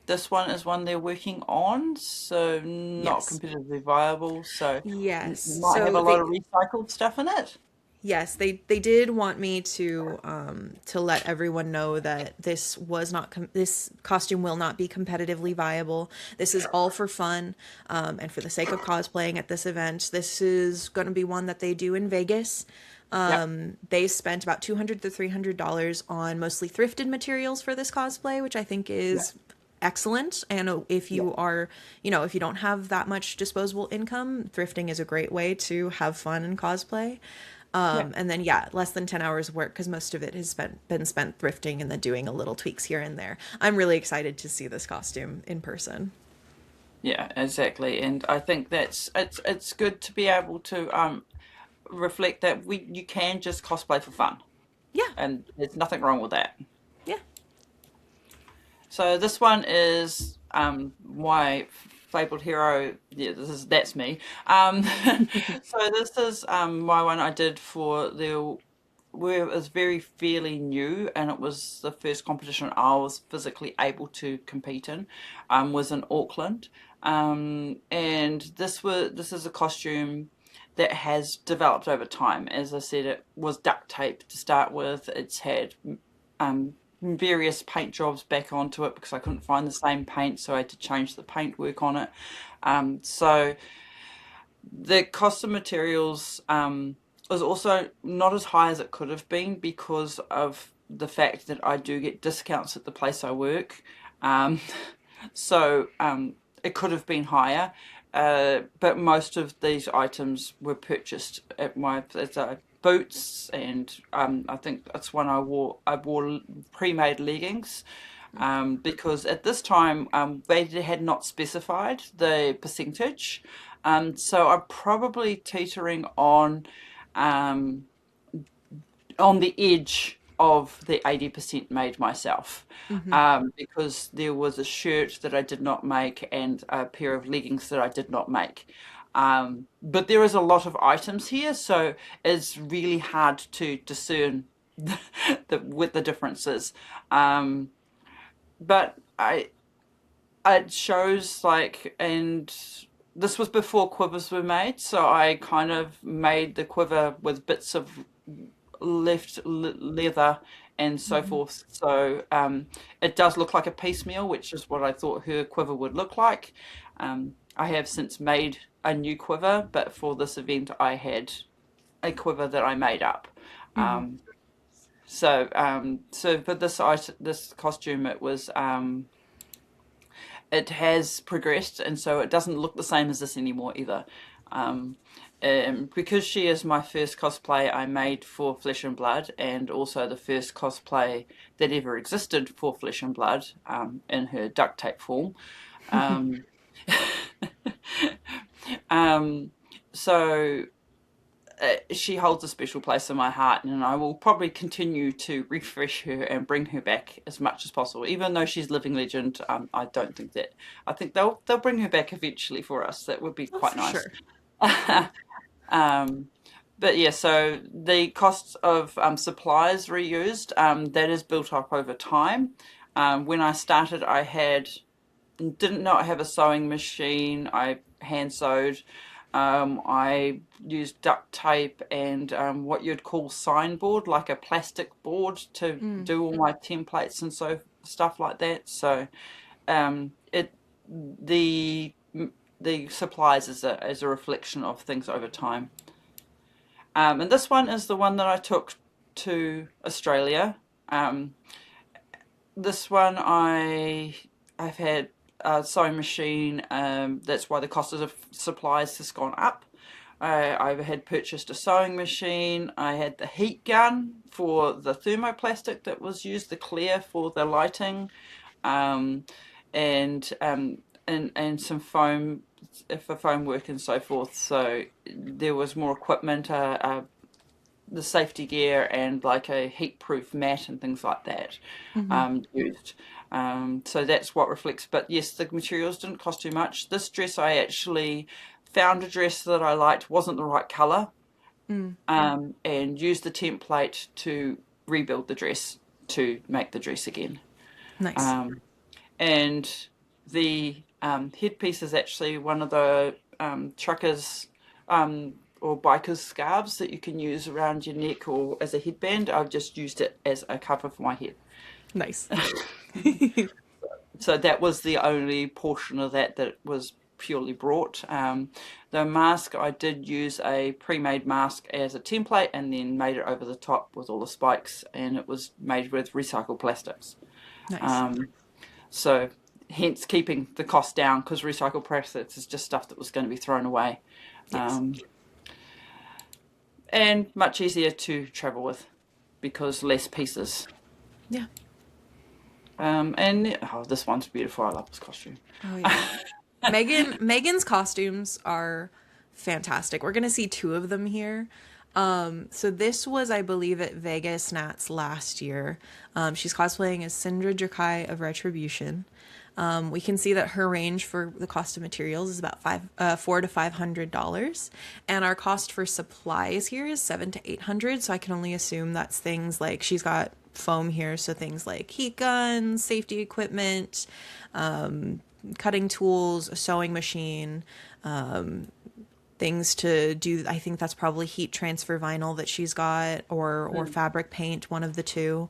[SPEAKER 1] this one is one they're working on, so not
[SPEAKER 2] Yes.
[SPEAKER 1] competitively viable. So,
[SPEAKER 2] Yes.
[SPEAKER 1] might have
[SPEAKER 2] So
[SPEAKER 1] a lot of recycled stuff in it.
[SPEAKER 2] yes, they did want me to let everyone know that this was not this costume will not be competitively viable. This is all for fun, and for the sake of cosplaying at this event. This is going to be one that they do in Vegas.
[SPEAKER 1] Yep,
[SPEAKER 2] They spent about $200 to $300 on mostly thrifted materials for this cosplay, which I think
[SPEAKER 1] yep,
[SPEAKER 2] is excellent. And if
[SPEAKER 1] yep,
[SPEAKER 2] you are, if you don't have that much disposable income, thrifting is a great way to have fun and cosplay.
[SPEAKER 1] yep.
[SPEAKER 2] And then yeah, less than 10 hours of work because most of it has been spent thrifting and then doing a little tweaks here and there. I'm really excited to see this costume in person.
[SPEAKER 1] Yeah, exactly. And I think that's it's good to be able to reflect that we you can just cosplay for fun,
[SPEAKER 2] Yeah,
[SPEAKER 1] and there's nothing wrong with that.
[SPEAKER 2] yeah.
[SPEAKER 1] So this one is my fabled hero. Yeah, that's me. So this is my one I did for the where it was very fairly new, and it was the first competition I was physically able to compete in. Was in Auckland, and this is a costume that has developed over time. As I said, it was duct tape to start with. It's had various paint jobs back onto it because I couldn't find the same paint, so I had to change the paintwork on it. So the cost of materials was also not as high as it could have been because of the fact that I do get discounts at the place I work. Um, so it could have been higher, but most of these items were purchased at my boots, and I think that's when I wore pre-made leggings. Because at this time they had not specified the percentage, so I'm probably teetering um, on the edge of the 80% made myself,
[SPEAKER 2] Hmm.
[SPEAKER 1] because there was a shirt that I did not make and a pair of leggings that I did not make. But there is a lot of items here, so it's really hard to discern with the differences. Um, but it shows like, and this was before quivers were made, so I kind of made the quiver with bits of left leather and so
[SPEAKER 2] Hmm.
[SPEAKER 1] forth. So it does look like a piecemeal, which is what I thought her quiver would look like. I have since made a new quiver, but for this event, I had a quiver that I made up.
[SPEAKER 2] Hmm.
[SPEAKER 1] Um, so for this costume, it has progressed, and so it doesn't look the same as this anymore either. Um, because she is my first cosplay I made for Flesh and Blood, and also the first cosplay that ever existed for Flesh and Blood, in her duct tape form. Um, um, so she holds a special place in my heart, and I will probably continue to refresh her and bring her back as much as possible. Even though she's living legend, I don't think that. I think they'll bring her back eventually for us. That would be
[SPEAKER 2] Oh,
[SPEAKER 1] quite
[SPEAKER 2] for
[SPEAKER 1] nice.
[SPEAKER 2] sure.
[SPEAKER 1] um, but yeah, so the cost of supplies reused, that is built up over time. When I started, I had didn't not have a sewing machine. I hand sewed. I used duct tape and what you'd call signboard, like a plastic board, to
[SPEAKER 2] Mm,
[SPEAKER 1] do all my templates and so stuff like that. So it the the supplies is a reflection of things over time. And this one is the one that I took to Australia. Um, this one I've had a sewing machine. That's why the cost of supplies has gone up. I had purchased a sewing machine. I had the heat gun for the thermoplastic that was used, the clear for the lighting, um, and and some foam for foam work and so forth. So there was more equipment, the safety gear, and like a heat-proof mat and things like that
[SPEAKER 2] hmm.
[SPEAKER 1] used. So that's what reflects. But yes, the materials didn't cost too much. This dress, I actually found a dress that I liked, wasn't the right color,
[SPEAKER 2] Mm,
[SPEAKER 1] and used the template to rebuild the dress to make the dress again.
[SPEAKER 2] nice.
[SPEAKER 1] Um, and the headpiece is actually one of the truckers or bikers scarves that you can use around your neck or as a headband. I've just used it as a cover for my head.
[SPEAKER 2] Nice.
[SPEAKER 1] So that was the only portion of that was purely brought. The mask, I did use a pre-made mask as a template and then made it over the top with all the spikes, and it was made with recycled plastics.
[SPEAKER 2] Nice.
[SPEAKER 1] Um, So hence keeping the cost down, because recycled plastics is just stuff that was going to be thrown away,
[SPEAKER 2] Yes.
[SPEAKER 1] um, and much easier to travel with because less pieces.
[SPEAKER 2] Yeah.
[SPEAKER 1] And oh, this one's beautiful. I love this costume.
[SPEAKER 2] Oh yeah. Megan's costumes are fantastic. We're gonna see two of them here. So this was, I believe, at Vegas Nats last year. She's cosplaying as Syndra Drakai of Retribution. We can see that her range for the cost of materials is about $400 to $500, and our cost for supplies here is $700 to $800. So I can only assume that's things like she's got foam here, so things like heat guns, safety equipment, cutting tools, a sewing machine, things to do. I think that's probably heat transfer vinyl that she's got, or
[SPEAKER 1] Mm.
[SPEAKER 2] fabric paint, one of the two.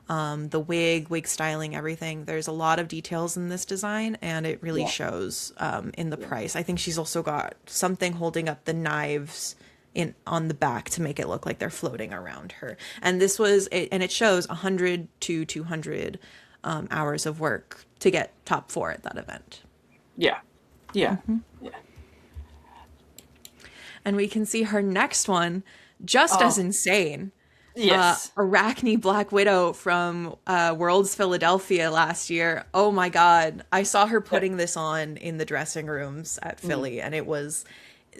[SPEAKER 2] The wig styling, everything. There's a lot of details in this design, and it really
[SPEAKER 1] Yeah,
[SPEAKER 2] shows in the
[SPEAKER 1] yeah,
[SPEAKER 2] price. I think she's also got something holding up the knives in on the back to make it look like they're floating around her. And it shows 100 to 200 hours of work to get top four at that event.
[SPEAKER 1] yeah, yeah, yeah.
[SPEAKER 2] And we can see her next one, just as
[SPEAKER 1] Oh,
[SPEAKER 2] insane.
[SPEAKER 1] yes.
[SPEAKER 2] Arachne Black Widow from Worlds Philadelphia last year. Oh my God. I saw her
[SPEAKER 1] That,
[SPEAKER 2] putting this on in the dressing rooms at
[SPEAKER 1] mm,
[SPEAKER 2] Philly, and it was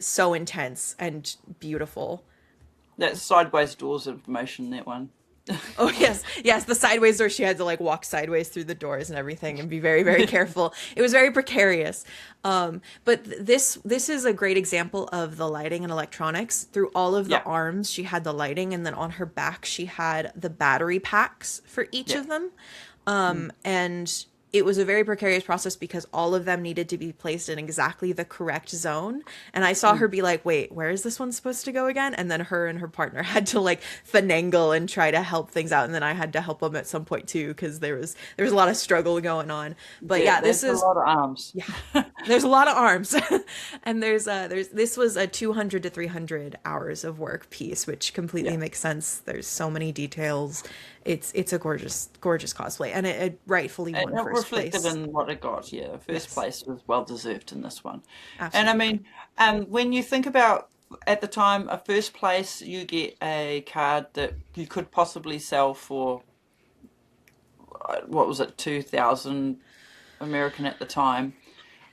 [SPEAKER 2] so intense and beautiful.
[SPEAKER 1] that's sideways doors information. That one.
[SPEAKER 2] Oh yes, yes, the sideways door. She had to like walk sideways through the doors and everything, and be very, very careful. It was very precarious. But this is a great example of the lighting and electronics. Through all of the
[SPEAKER 1] Yeah,
[SPEAKER 2] arms, she had the lighting, and then on her back, she had the battery packs for each
[SPEAKER 1] yeah.
[SPEAKER 2] of them.
[SPEAKER 1] Mm.
[SPEAKER 2] And it was a very precarious process because all of them needed to be placed in exactly the correct zone. And I saw her
[SPEAKER 1] Mm.
[SPEAKER 2] be like, wait, where is this one supposed to go again? And then her and her partner had to like finagle and try to help things out. And then I had to help them at some point too, because there was a lot of struggle going on. But
[SPEAKER 1] Yeah,
[SPEAKER 2] yeah, this
[SPEAKER 1] that's a
[SPEAKER 2] is
[SPEAKER 1] lot of arms.
[SPEAKER 2] yeah. There's a lot of arms, and there's this was a 200 to 300 hours of work piece, which completely
[SPEAKER 1] Yeah.
[SPEAKER 2] makes sense. There's so many details. It's a gorgeous cosplay, and it rightfully
[SPEAKER 1] And
[SPEAKER 2] won
[SPEAKER 1] it
[SPEAKER 2] first
[SPEAKER 1] reflected
[SPEAKER 2] place.
[SPEAKER 1] in what it got. Yeah, first
[SPEAKER 2] Yes,
[SPEAKER 1] place was well deserved in this one. And I
[SPEAKER 2] absolutely.
[SPEAKER 1] mean, when you think about at the time, a first place, you get a card that you could possibly sell for what was it, 2,000 American at the time.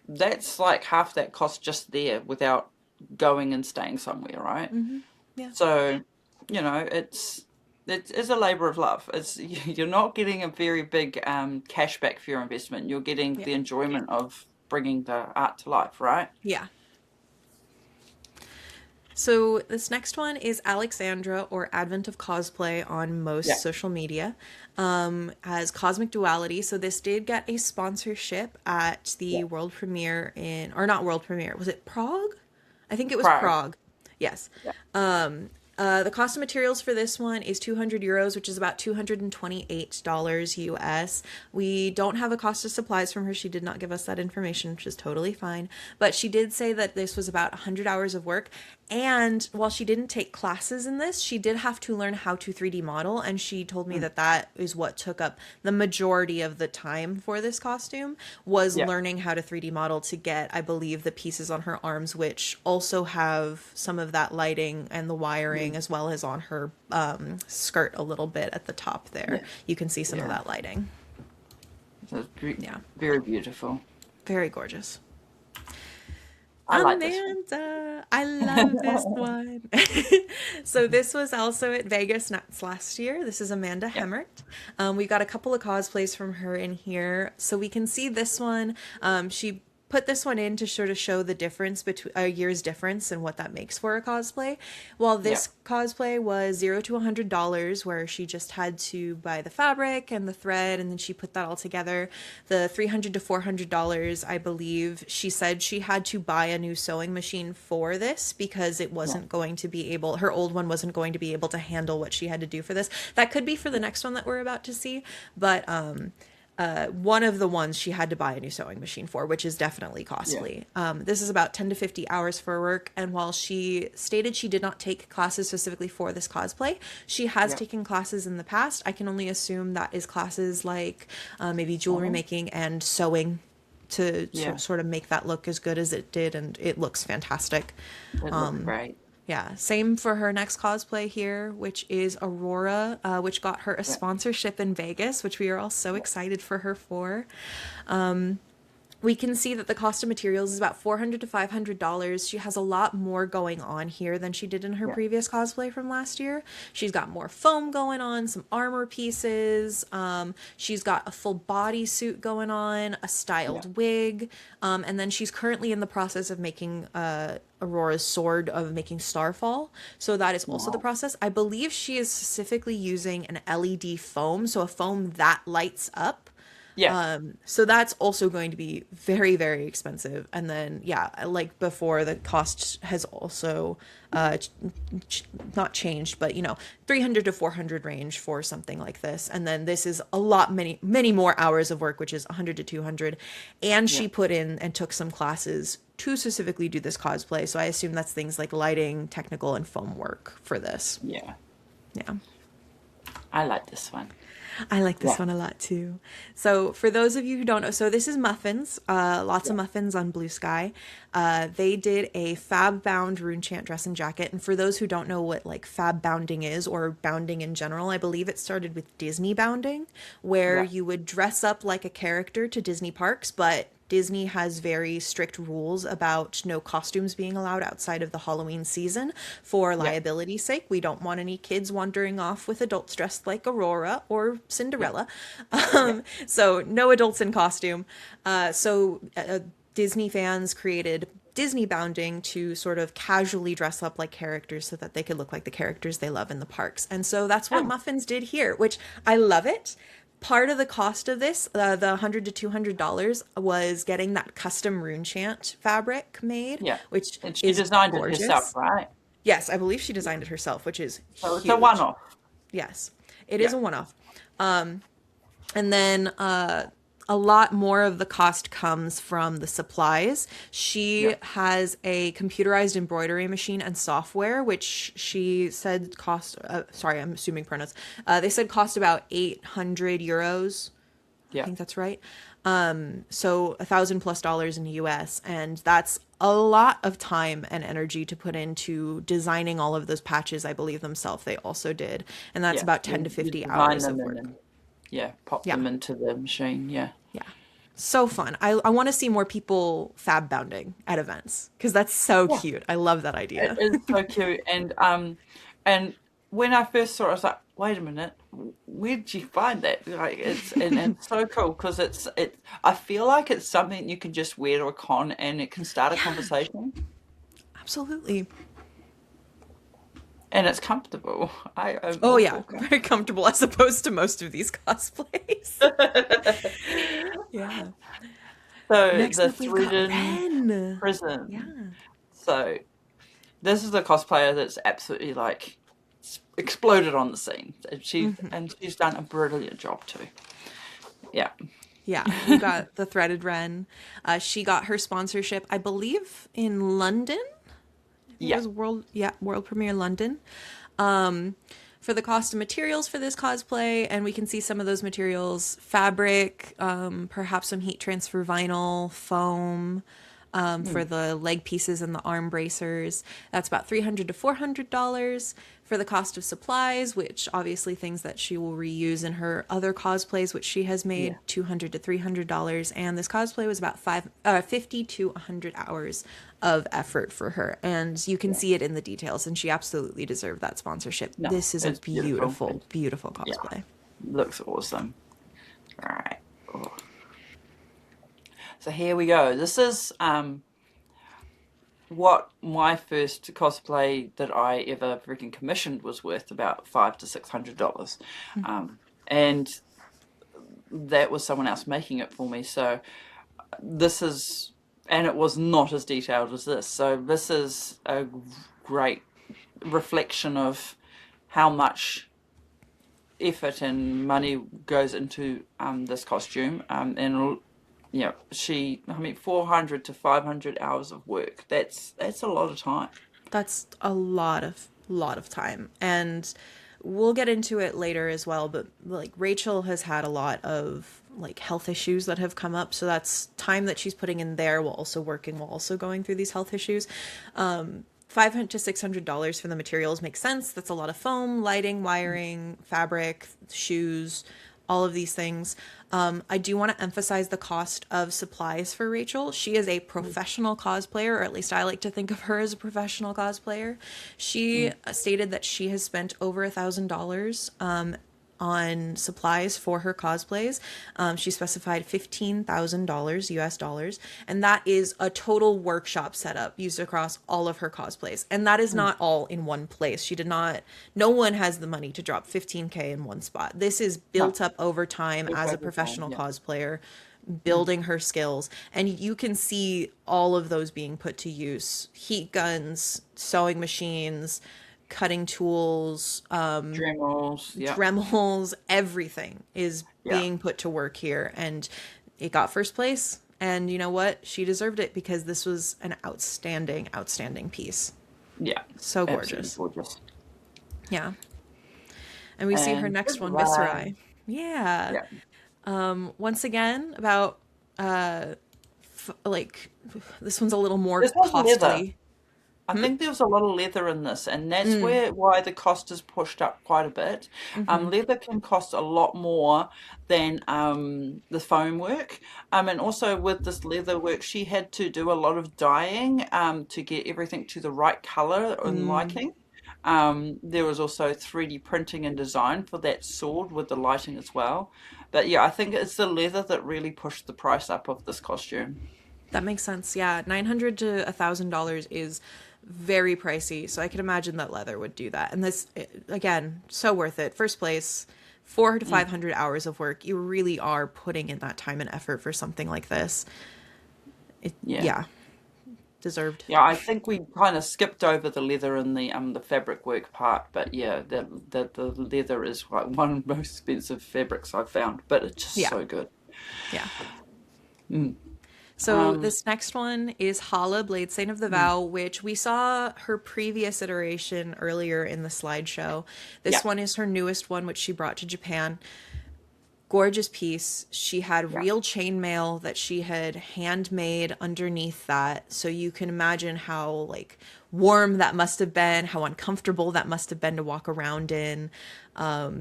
[SPEAKER 1] That's like half that cost just there without going and staying somewhere, right?
[SPEAKER 2] Yeah,
[SPEAKER 1] So, it is a labor of love. It's you're not getting a very big cash back for your investment. You're getting
[SPEAKER 2] yeah,
[SPEAKER 1] the enjoyment of bringing the art to life, right?
[SPEAKER 2] yeah. So this next one is Alexandra, or Advent of Cosplay on most
[SPEAKER 1] Yeah,
[SPEAKER 2] social media, as Cosmic Duality. So this did get a sponsorship at the
[SPEAKER 1] yeah.
[SPEAKER 2] world premiere in, or not world premiere, was it Prague? I think it was
[SPEAKER 1] Prague.
[SPEAKER 2] Prague. Yes.
[SPEAKER 1] Yeah,
[SPEAKER 2] The cost of materials for this one is €200, which is about $228 US. We don't have a cost of supplies from her. She did not give us that information, which is totally fine. But she did say that this was about 100 hours of work. And while she didn't take classes in this, she did have to learn how to 3D model. And she told me
[SPEAKER 1] mm,
[SPEAKER 2] that that is what took up the majority of the time for this costume, was
[SPEAKER 1] yeah,
[SPEAKER 2] learning how to 3D model to get, I believe, the pieces on her arms, which also have some of that lighting and the wiring,
[SPEAKER 1] mm,
[SPEAKER 2] as well as on her skirt a little bit at the top there.
[SPEAKER 1] yeah,
[SPEAKER 2] You can see some of
[SPEAKER 1] yeah.
[SPEAKER 2] that lighting.
[SPEAKER 1] So it's
[SPEAKER 2] Yeah,
[SPEAKER 1] very beautiful.
[SPEAKER 2] very gorgeous.
[SPEAKER 1] I like this one.
[SPEAKER 2] Amanda, I love this one. So this was also at Vegas Nuts last year. This is Amanda
[SPEAKER 1] Yeah,
[SPEAKER 2] Hemmert. We got a couple of cosplays from her in here, so we can see this one. She put this one in to sort of show the difference between a year's difference and what that makes for a cosplay. While
[SPEAKER 1] yeah,
[SPEAKER 2] this cosplay was $0 to $100, where she just had to buy the fabric and the thread, and then she put that all together. The $300 to $400, I believe, she said she had to buy a new sewing machine for this because it
[SPEAKER 1] yeah,
[SPEAKER 2] wasn't going to be able, her old one wasn't going to be able to handle what she had to do for this. That could be for the next one that we're about to see, but one of the ones she had to buy a new sewing machine for, which is definitely
[SPEAKER 1] yeah,
[SPEAKER 2] costly. This is about 10 to 50 hours for work, and while she stated she did not take classes specifically for this cosplay, she has
[SPEAKER 1] yeah.
[SPEAKER 2] taken classes in the past. I can only assume that is classes like maybe jewelry
[SPEAKER 1] Oh,
[SPEAKER 2] making and sewing to
[SPEAKER 1] yeah.
[SPEAKER 2] sort of make that look as good as it did, and it looks fantastic.
[SPEAKER 1] It looks great.
[SPEAKER 2] Yeah, same for her next cosplay here, which is Aurora, which got her a
[SPEAKER 1] Yeah,
[SPEAKER 2] sponsorship in Vegas, which we are all so
[SPEAKER 1] yeah,
[SPEAKER 2] excited for her for. We can see that the cost of materials is about $400 to $500. She has a lot more going on here than she did in her
[SPEAKER 1] yeah,
[SPEAKER 2] previous cosplay from last year. She's got more foam going on, some armor pieces. She's got a full bodysuit going on, a
[SPEAKER 1] yeah.
[SPEAKER 2] styled wig, and then she's currently in the process of making Aurora's sword, of making Starfall. So that is also the
[SPEAKER 1] Wow.
[SPEAKER 2] process. I believe she is specifically using an LED foam, so a foam that lights up.
[SPEAKER 1] Yeah,
[SPEAKER 2] So that's also going to be very, very expensive. And then, yeah, like before, the cost has also not changed, but 300 to 400 range for something like this. And then this is a lot, many more hours of work, which is 100 to 200. And
[SPEAKER 1] yeah,
[SPEAKER 2] she put in and took some classes to specifically do this cosplay. So I assume that's things like lighting, technical, and foam work for this.
[SPEAKER 1] yeah.
[SPEAKER 2] Yeah.
[SPEAKER 1] I like this one.
[SPEAKER 2] I like this
[SPEAKER 1] Yeah,
[SPEAKER 2] one a lot too. So, for those of you who don't know, so this is Muffins, lots
[SPEAKER 1] yeah,
[SPEAKER 2] of Muffins on Blue Sky. They did a fab bound rune chant dress and jacket. And for those who don't know what like fab bounding is, or bounding in general, I believe it started with Disney bounding, where
[SPEAKER 1] yeah,
[SPEAKER 2] you would dress up like a character to Disney parks, but Disney has very strict rules about no costumes being allowed outside of the Halloween season for
[SPEAKER 1] yeah,
[SPEAKER 2] liability's sake. We don't want any kids wandering off with adults dressed like Aurora or
[SPEAKER 1] yeah,
[SPEAKER 2] Cinderella.
[SPEAKER 1] yeah,
[SPEAKER 2] So, no adults in costume. Disney fans created Disney bounding to sort of casually dress up like characters so that they could look like the characters they love in the parks. And so that's what
[SPEAKER 1] oh,
[SPEAKER 2] Muffins did here, which I love it. Part of the cost of this, the $100 to $200, was getting that custom rune chant fabric made,
[SPEAKER 1] yeah.
[SPEAKER 2] which
[SPEAKER 1] And she
[SPEAKER 2] is
[SPEAKER 1] designed it herself,
[SPEAKER 2] gorgeous.
[SPEAKER 1] right?
[SPEAKER 2] Yes, I believe she designed it herself, which is
[SPEAKER 1] So it's a
[SPEAKER 2] huge.
[SPEAKER 1] one-off.
[SPEAKER 2] Yes, it is
[SPEAKER 1] Yeah,
[SPEAKER 2] a one-off. And then a lot more of the cost comes from the supplies.
[SPEAKER 1] Yeah.
[SPEAKER 2] She has a computerized embroidery machine and software, which she said cost, sorry, I'm assuming pronouns. They said cost about 800 euros. I
[SPEAKER 1] Yeah.
[SPEAKER 2] think that's right. So $1,000+ in the US. And that's a lot of time and energy to put into designing all of those patches. I believe themselves they also did. And that's
[SPEAKER 1] Yeah.
[SPEAKER 2] about 10 to
[SPEAKER 1] You
[SPEAKER 2] 50
[SPEAKER 1] design
[SPEAKER 2] hours
[SPEAKER 1] them
[SPEAKER 2] of
[SPEAKER 1] and
[SPEAKER 2] work.
[SPEAKER 1] then, yeah, pop
[SPEAKER 2] Yeah.
[SPEAKER 1] them into the machine. Yeah.
[SPEAKER 2] Yeah. So fun. I want to see more people fab bounding at events because that's so
[SPEAKER 1] Yeah.
[SPEAKER 2] cute. I love that
[SPEAKER 1] It
[SPEAKER 2] idea.
[SPEAKER 1] is so cute. And when I first saw it, I was like, wait a minute, where did you find that? Like and it's so cool because it I feel like it's something you can just wear to a con and it can start a
[SPEAKER 2] Yeah,
[SPEAKER 1] conversation
[SPEAKER 2] absolutely.
[SPEAKER 1] and it's comfortable. I am
[SPEAKER 2] Oh,
[SPEAKER 1] all
[SPEAKER 2] yeah.
[SPEAKER 1] for
[SPEAKER 2] Very comfortable as opposed to most of these cosplays.
[SPEAKER 1] comfort.
[SPEAKER 2] Yeah.
[SPEAKER 1] So
[SPEAKER 2] Next
[SPEAKER 1] the
[SPEAKER 2] up, we've got
[SPEAKER 1] threatened
[SPEAKER 2] Ren.
[SPEAKER 1] prison.
[SPEAKER 2] Yeah.
[SPEAKER 1] So this is the cosplayer that's absolutely like exploded on the scene. And she's done a brilliant job too. Yeah.
[SPEAKER 2] Yeah, we got the threaded Ren. She got her sponsorship, I believe, in London. I think it
[SPEAKER 1] Yeah.
[SPEAKER 2] was world premiere London. Um, for the cost of materials for this cosplay, and we can see some of those materials: fabric, perhaps some heat transfer vinyl, foam. For
[SPEAKER 1] Mm.
[SPEAKER 2] the leg pieces and the arm bracers. That's about $300 to $400 for the cost of supplies, which obviously things that she will reuse in her other cosplays, which she has made
[SPEAKER 1] Yeah.
[SPEAKER 2] $200 to $300. And this cosplay was about 50 to 100 hours of effort for her. And you can
[SPEAKER 1] Yeah.
[SPEAKER 2] see it in the details, and she absolutely deserved that sponsorship.
[SPEAKER 1] No,
[SPEAKER 2] This is a
[SPEAKER 1] it's beautiful.
[SPEAKER 2] beautiful, beautiful
[SPEAKER 1] Yeah,
[SPEAKER 2] cosplay.
[SPEAKER 1] looks awesome. All right. Oh. So here we go. This is what my first cosplay that I ever freaking commissioned was worth, about $500 to $600. And that was someone else making it for me. So this is, and it was not as detailed as this. So this is a great reflection of how much effort and money goes into this costume. And I mean, 400 to 500 hours of work. That's a lot of time.
[SPEAKER 2] That's a lot of time. And we'll get into it later as well, but like Rachel has had a lot of like health issues that have come up, so that's time that she's putting in there while also working, while also going through these health issues. 500 to $600 for the materials makes sense. That's a lot of foam, lighting, wiring, fabric, shoes, all of these things. I do want to emphasize the cost of supplies for Rachel. She is a professional cosplayer, or at least I like to think of her as a professional cosplayer. She
[SPEAKER 1] Mm.
[SPEAKER 2] stated that she has spent over $1,000 on supplies for her cosplays. She specified $15,000 US dollars, and that is a total workshop setup used across all of her cosplays. And that is
[SPEAKER 1] Mm.
[SPEAKER 2] not all in one place. She did not, no one has the money to drop 15K in one spot. This is
[SPEAKER 1] No,
[SPEAKER 2] built up over time
[SPEAKER 1] it's
[SPEAKER 2] as a
[SPEAKER 1] over time.
[SPEAKER 2] professional
[SPEAKER 1] Yeah.
[SPEAKER 2] cosplayer,
[SPEAKER 1] Mm.
[SPEAKER 2] building her skills. And you can see all of those being put to use: heat guns, sewing machines, cutting tools,
[SPEAKER 1] Dremels. Yeah.
[SPEAKER 2] Dremels, everything is
[SPEAKER 1] Yeah.
[SPEAKER 2] being put to work here. And it got first place. And you know what? She deserved it because this was an outstanding, outstanding piece.
[SPEAKER 1] Yeah.
[SPEAKER 2] So
[SPEAKER 1] Absolutely
[SPEAKER 2] gorgeous.
[SPEAKER 1] gorgeous.
[SPEAKER 2] Yeah. And we see her
[SPEAKER 1] And
[SPEAKER 2] next one,
[SPEAKER 1] goodbye.
[SPEAKER 2] Viscerai. Yeah.
[SPEAKER 1] Yeah.
[SPEAKER 2] Once again, about, like, this one's a little more
[SPEAKER 1] This was leather.
[SPEAKER 2] costly.
[SPEAKER 1] I think there was a lot of leather in this, and that's
[SPEAKER 2] Mm,
[SPEAKER 1] why the cost is pushed up quite a bit.
[SPEAKER 2] hmm
[SPEAKER 1] Leather can cost a lot more than the foam work. And also with this leather work, she had to do a lot of dyeing to get everything to the right color and
[SPEAKER 2] mm.
[SPEAKER 1] liking. There was also 3D printing and design for that sword with the lighting as well. But yeah, I think it's the leather that really pushed the price up of this costume.
[SPEAKER 2] That makes sense. Yeah, $900 to $1,000 is very pricey, so I can imagine that leather would do that. And this, again, so worth it. First place, 400 to
[SPEAKER 1] Mm.
[SPEAKER 2] 500 hours of work. You really are putting in that time and effort for something like this.
[SPEAKER 1] Yeah.
[SPEAKER 2] Yeah, deserved.
[SPEAKER 1] Yeah, I think we kind of skipped over the leather and the fabric work part, but yeah, the leather is like one of the most expensive fabrics I've found, but it's just
[SPEAKER 2] Yeah,
[SPEAKER 1] so good.
[SPEAKER 2] Yeah.
[SPEAKER 1] Mm.
[SPEAKER 2] So
[SPEAKER 1] Um,
[SPEAKER 2] this next one is Hala, Blade Saint of the
[SPEAKER 1] mm,
[SPEAKER 2] Vow, which we saw her previous iteration earlier in the slideshow. This
[SPEAKER 1] yeah,
[SPEAKER 2] one is her newest one, which she brought to Japan. Gorgeous piece. She had
[SPEAKER 1] yeah,
[SPEAKER 2] real chainmail that she had handmade underneath that. So you can imagine how like warm that must have been, how uncomfortable that must have been to walk around in.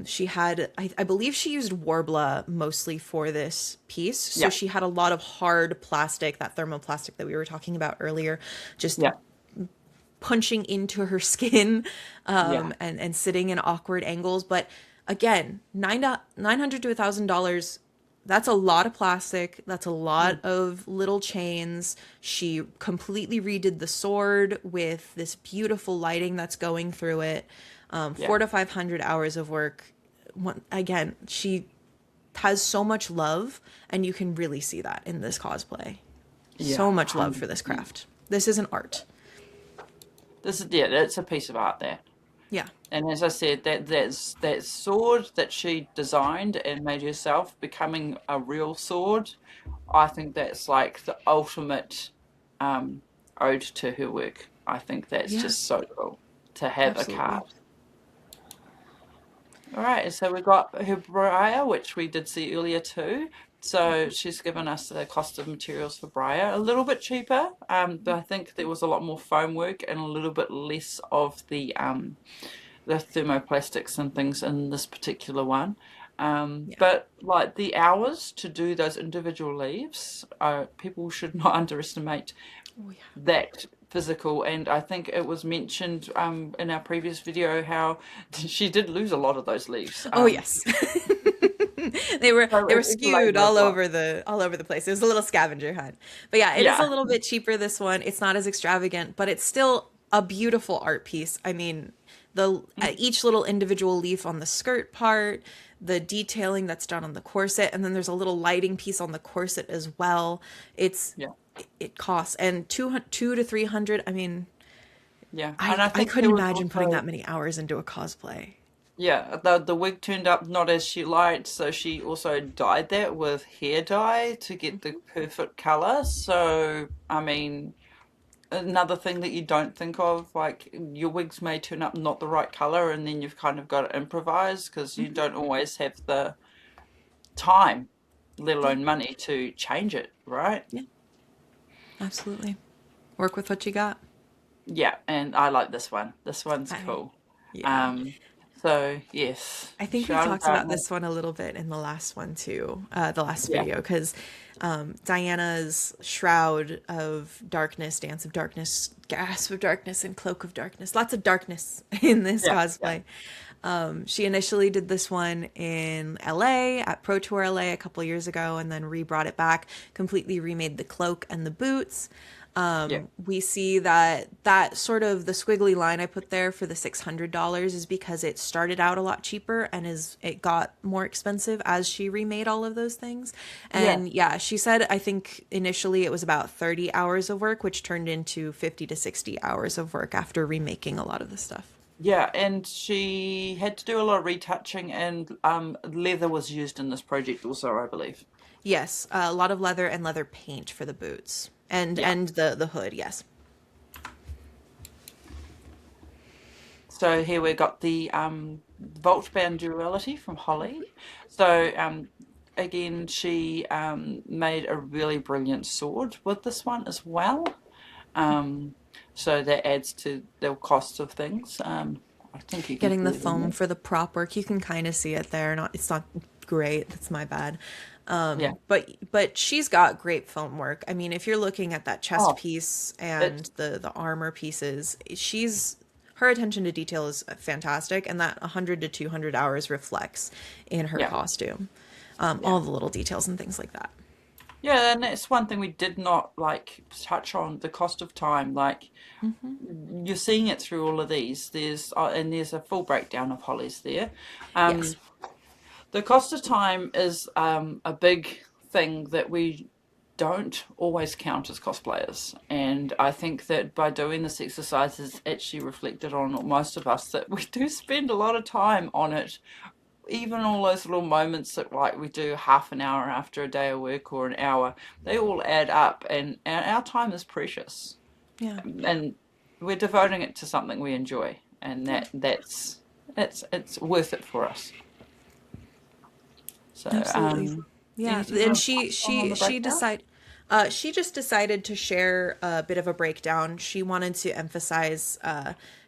[SPEAKER 2] She had, I believe she used Warbler mostly for this piece. So
[SPEAKER 1] yeah,
[SPEAKER 2] she had a lot of hard plastic, that thermoplastic that we were talking about earlier, just
[SPEAKER 1] yeah,
[SPEAKER 2] punching into her skin,
[SPEAKER 1] yeah,
[SPEAKER 2] and sitting in awkward angles. But again, 900 to $1,000. That's a lot of plastic. That's a lot
[SPEAKER 1] mm,
[SPEAKER 2] of little chains. She completely redid the sword with this beautiful lighting that's going through it.
[SPEAKER 1] yeah,
[SPEAKER 2] 400 to 500 hours of work. Again, she has so much love, and you can really see that in this cosplay.
[SPEAKER 1] yeah,
[SPEAKER 2] So much love for this
[SPEAKER 1] 100%.
[SPEAKER 2] craft. This is an art.
[SPEAKER 1] This is, yeah, that's a piece of art there.
[SPEAKER 2] Yeah.
[SPEAKER 1] And as I said, that sword that she designed and made herself becoming a real sword. I think that's like the ultimate um, ode to her work. I think that's
[SPEAKER 2] Yeah,
[SPEAKER 1] just so cool to have a
[SPEAKER 2] absolutely.
[SPEAKER 1] card. All right, so we got her Briar, which we did see earlier too. So she's given us the cost of materials for Briar, a little bit cheaper, but I think there was a lot more foam work and a little bit less of the thermoplastics and things in this particular one.
[SPEAKER 2] Yeah.
[SPEAKER 1] But like the hours to do those individual leaves, people should not underestimate
[SPEAKER 2] Oh yeah.
[SPEAKER 1] that physical. And I think it was mentioned in our previous video how she did lose a lot of those leaves.
[SPEAKER 2] Oh yes.
[SPEAKER 1] So
[SPEAKER 2] they were
[SPEAKER 1] it is
[SPEAKER 2] skewed
[SPEAKER 1] labor of love.
[SPEAKER 2] all over the place. It was a little scavenger hunt. But yeah, it is a
[SPEAKER 1] Yeah,
[SPEAKER 2] little bit cheaper this one. It's not as extravagant, but it's still a beautiful art piece. I mean, the each little individual leaf on the skirt part, the detailing that's done on the corset, and then there's a little lighting piece on the corset as well. It's
[SPEAKER 1] yeah,
[SPEAKER 2] it costs and two to 300. I mean,
[SPEAKER 1] yeah. And I
[SPEAKER 2] I
[SPEAKER 1] think
[SPEAKER 2] couldn't
[SPEAKER 1] there was
[SPEAKER 2] imagine putting that
[SPEAKER 1] also,
[SPEAKER 2] many hours into a cosplay.
[SPEAKER 1] yeah, the wig turned up not as she liked, so she also dyed that with hair dye to get the perfect color. So, I mean, another thing that you don't think of, like your wigs may turn up not the right color, and then you've kind of got to improvise because you
[SPEAKER 2] Hmm.
[SPEAKER 1] don't always have the time, let
[SPEAKER 2] Yeah,
[SPEAKER 1] alone money, to change it, right?
[SPEAKER 2] yeah, absolutely. Work with what you got.
[SPEAKER 1] Yeah, and I like this one. This one's
[SPEAKER 2] I
[SPEAKER 1] cool.
[SPEAKER 2] Yeah.
[SPEAKER 1] Um, so yes,
[SPEAKER 2] I think we
[SPEAKER 1] Shroud of
[SPEAKER 2] talked about
[SPEAKER 1] Darkness.
[SPEAKER 2] this one a little bit in the last one too, the last
[SPEAKER 1] Yeah,
[SPEAKER 2] video, because Diana's Shroud of Darkness, Dance of Darkness, Gasp of Darkness, and Cloak of Darkness. Lots of darkness in this
[SPEAKER 1] yeah, yeah,
[SPEAKER 2] cosplay. She initially did this one in LA at Pro Tour LA a couple years ago and then re-brought it back, completely remade the cloak and the boots.
[SPEAKER 1] yeah,
[SPEAKER 2] We see that sort of the squiggly line I put there for the $600 is because it started out a lot cheaper and it got more expensive as she remade all of those things.
[SPEAKER 1] yeah.
[SPEAKER 2] And yeah, she said I think initially it was about 30 hours of work, which turned into 50 to 60 hours of work after remaking a lot of the stuff.
[SPEAKER 1] Yeah, and she had to do a lot of retouching, and leather was used in this project also, I believe.
[SPEAKER 2] Yes, a lot of leather and leather paint for the boots
[SPEAKER 1] Yeah.
[SPEAKER 2] and the hood. Yes.
[SPEAKER 1] So here we got the Vault Bound Duality from Holly. So again, she made a really brilliant sword with this one as well. Um, so that adds to the cost of things. I think you can
[SPEAKER 2] Getting the
[SPEAKER 1] clearly
[SPEAKER 2] foam
[SPEAKER 1] know.
[SPEAKER 2] for the prop work, you can kind of see it there. Not it's not great. That's my bad.
[SPEAKER 1] Yeah.
[SPEAKER 2] But she's got great foam work. I mean, if you're looking at that chest
[SPEAKER 1] Oh,
[SPEAKER 2] piece
[SPEAKER 1] it.
[SPEAKER 2] and the armor pieces, she's her attention to detail is fantastic, and that 100 to 200 hours reflects in her
[SPEAKER 1] Yeah.
[SPEAKER 2] costume.
[SPEAKER 1] Yeah.
[SPEAKER 2] All the little details and things like that.
[SPEAKER 1] Yeah, and that's one thing we did not like touch on, the cost of time. Like
[SPEAKER 2] Hmm.
[SPEAKER 1] you're seeing it through all of these. There's a full breakdown of Holly's there.
[SPEAKER 2] Yes.
[SPEAKER 1] Um, the cost of time is a big thing that we don't always count as cosplayers. And I think that by doing this exercise has actually reflected on most of us that we do spend a lot of time on it even all those little moments that like we do half an hour after a day of work or an hour, they all add up, and our time is precious,
[SPEAKER 2] Yeah.
[SPEAKER 1] and we're devoting it to something we enjoy, and
[SPEAKER 2] Yeah.
[SPEAKER 1] that's it's worth it for us. So,
[SPEAKER 2] Absolutely. Yeah,
[SPEAKER 1] anything you
[SPEAKER 2] and
[SPEAKER 1] want to touch on the breakdown?
[SPEAKER 2] she just decided to share a bit of a breakdown. She wanted to emphasize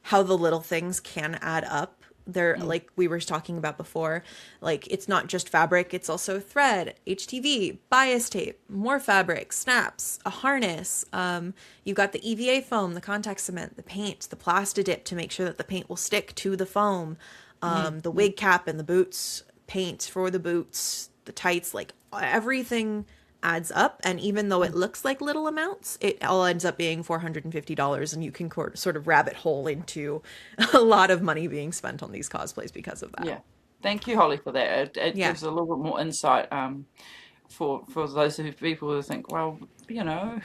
[SPEAKER 2] how the little things can add up. They're
[SPEAKER 1] Mm,
[SPEAKER 2] like we were talking about before, like it's not just fabric, it's also thread, HTV, bias tape, more fabric, snaps, a harness. You've got the EVA foam, the contact cement, the paint, the Plastidip to make sure that the paint will stick to the foam, the
[SPEAKER 1] mm.
[SPEAKER 2] wig cap and the boots, paint for the boots, the tights, like everything adds up. And even though it looks like little amounts, it all ends up being $450, and you can sort of rabbit hole into a lot of money being spent on these cosplays because of that.
[SPEAKER 1] Yeah. Thank you, Holly, for that. It
[SPEAKER 2] Yeah,
[SPEAKER 1] gives a little bit more insight for those people who think, well, you know,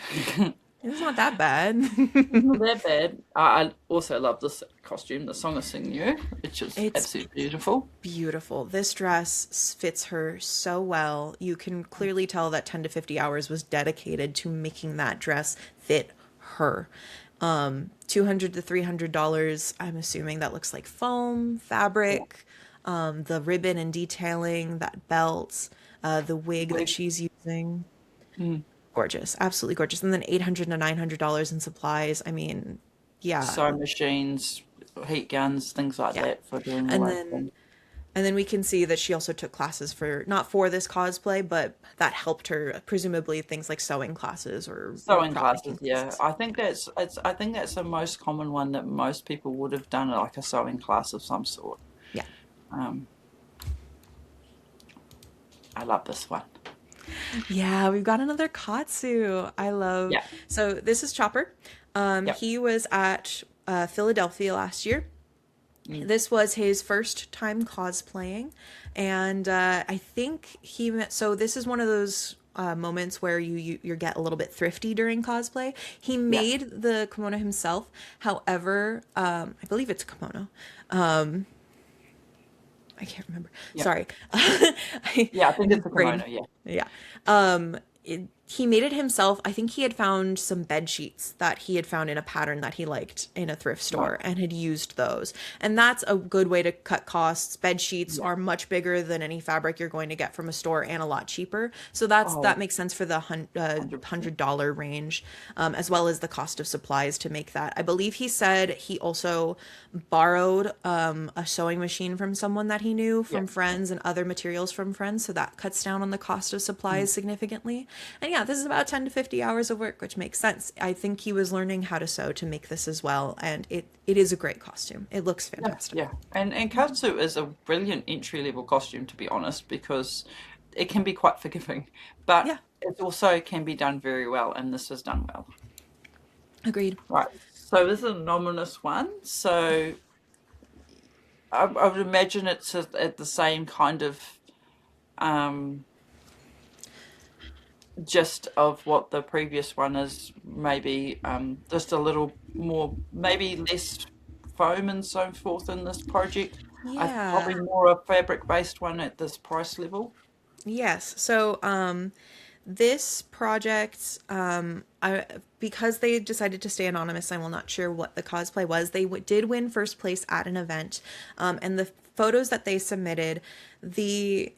[SPEAKER 2] it's not that bad.
[SPEAKER 1] not that bad. I also love this costume, the Song of Sing You, which is
[SPEAKER 2] It's
[SPEAKER 1] absolutely beautiful.
[SPEAKER 2] beautiful. This dress fits her so well. You can clearly tell that 10 to 50 hours was dedicated to making that dress fit her. 200 to $300. I'm assuming that looks like foam,
[SPEAKER 1] Yeah.
[SPEAKER 2] fabric, the ribbon and detailing, that belt, the wig that
[SPEAKER 1] Wig,
[SPEAKER 2] she's using.
[SPEAKER 1] mm,
[SPEAKER 2] Gorgeous, absolutely gorgeous. And then 800 to $900 in supplies. I mean, yeah,
[SPEAKER 1] sewing machines, heat guns, things like
[SPEAKER 2] yeah.
[SPEAKER 1] that for doing all
[SPEAKER 2] And
[SPEAKER 1] those
[SPEAKER 2] then
[SPEAKER 1] things.
[SPEAKER 2] And then we can see that she also took classes for not for this cosplay, but that helped her, presumably things like sewing classes or
[SPEAKER 1] Sewing
[SPEAKER 2] prop
[SPEAKER 1] classes,
[SPEAKER 2] making
[SPEAKER 1] yeah.
[SPEAKER 2] classes.
[SPEAKER 1] I think that's the most common one that most people would have done, like a sewing class of some sort.
[SPEAKER 2] Yeah.
[SPEAKER 1] Um, I love this one.
[SPEAKER 2] Yeah, we've got another Katsu. I love.
[SPEAKER 1] Yeah,
[SPEAKER 2] So this is Chopper.
[SPEAKER 1] yep.
[SPEAKER 2] He was at Philadelphia last year.
[SPEAKER 1] Mm,
[SPEAKER 2] This was his first time cosplaying, and I think he met. So this is one of those moments where you get a little bit thrifty during cosplay. He
[SPEAKER 1] yeah,
[SPEAKER 2] made the kimono himself. However, I believe it's a kimono. I can't remember.
[SPEAKER 1] yeah,
[SPEAKER 2] Sorry. I,
[SPEAKER 1] yeah. I think it's a
[SPEAKER 2] brain.
[SPEAKER 1] kimono. Yeah.
[SPEAKER 2] Yeah. He made it himself. I think he had found some bed sheets that he had found in a pattern that he liked in a thrift
[SPEAKER 1] Right.
[SPEAKER 2] store and had used those. And that's a good way to cut costs. Bed sheets
[SPEAKER 1] Yeah.
[SPEAKER 2] are much bigger than any fabric you're going to get from a store and a lot cheaper. So
[SPEAKER 1] Oh,
[SPEAKER 2] that makes sense for the
[SPEAKER 1] 100%.
[SPEAKER 2] $100 range, as well as the cost of supplies to make that. I believe he said he also borrowed a sewing machine from someone that he knew,
[SPEAKER 1] Yeah.
[SPEAKER 2] from friends, and other materials from friends. So that cuts down on the cost of
[SPEAKER 1] Mm.
[SPEAKER 2] supplies significantly. And yeah, this is about 10 to 50 hours of work, which makes sense. I think he was learning how to sew to make this as well. And it is a great costume. It looks
[SPEAKER 1] Yeah,
[SPEAKER 2] fantastic.
[SPEAKER 1] yeah. And katsu is a brilliant entry level costume, to be honest, because it can be quite forgiving, but
[SPEAKER 2] Yeah,
[SPEAKER 1] it also can be done very well, and this is done well.
[SPEAKER 2] agreed.
[SPEAKER 1] Right. So this is an ominous one. So I would imagine it's at the same kind of um, gist of what the previous one is. Maybe just a little more, maybe less foam and so forth in this project. I
[SPEAKER 2] Yeah.
[SPEAKER 1] probably more a fabric based one at this price level.
[SPEAKER 2] Yes. So, this project, because they decided to stay anonymous, I'm not sure what the cosplay was. They did win first place at an event, and the photos that they submitted, the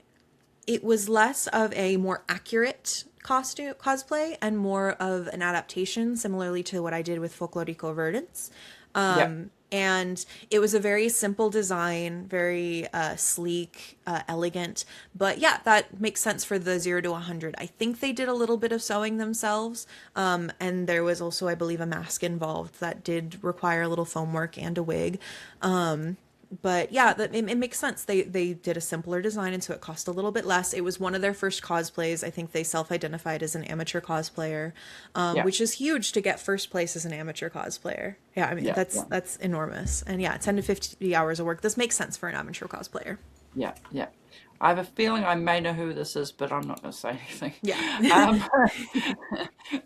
[SPEAKER 2] it was less of a more accurate costume cosplay and more of an adaptation, similarly to what I did with Folklorico Verdants.
[SPEAKER 1] Yeah.
[SPEAKER 2] And it was a very simple design, very sleek, elegant. But yeah, that makes sense for the 0 to 100. I think they did a little bit of sewing themselves, and there was also, I believe, a mask involved that did require a little foam work and a wig. But yeah, it makes sense. They did a simpler design, and so it cost a little bit less. It was one of their first cosplays. I think they self-identified as an amateur cosplayer,
[SPEAKER 1] Yeah.
[SPEAKER 2] which is huge to get first place as an amateur cosplayer. Yeah, I mean
[SPEAKER 1] Yeah. Yeah.
[SPEAKER 2] that's enormous. And yeah, 10 to 50 hours of work. This makes sense for an amateur cosplayer.
[SPEAKER 1] Yeah. Yeah. I have a feeling I may know who this is, but I'm not going to say anything.
[SPEAKER 2] Yeah.
[SPEAKER 1] Um,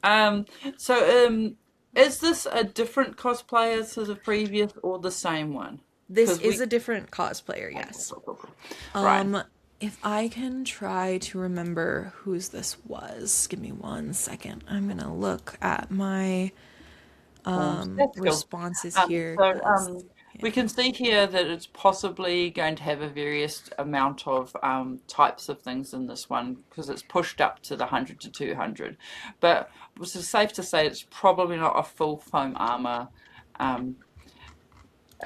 [SPEAKER 1] um, so, is this a different cosplayer to the previous or the same one?
[SPEAKER 2] This
[SPEAKER 1] Because
[SPEAKER 2] is
[SPEAKER 1] we,
[SPEAKER 2] a different cosplayer,
[SPEAKER 1] okay,
[SPEAKER 2] yes.
[SPEAKER 1] cool, cool, cool. Right.
[SPEAKER 2] Um, if I can try to remember whose this was, give me one second. I'm gonna look at my
[SPEAKER 1] That's cool.
[SPEAKER 2] responses
[SPEAKER 1] Um,
[SPEAKER 2] here
[SPEAKER 1] so
[SPEAKER 2] because
[SPEAKER 1] um, we
[SPEAKER 2] yeah.
[SPEAKER 1] can see here that it's possibly going to have a various amount of types of things in this one because it's pushed up to the 100 to 200. But it's safe to say it's probably not a full foam armor um,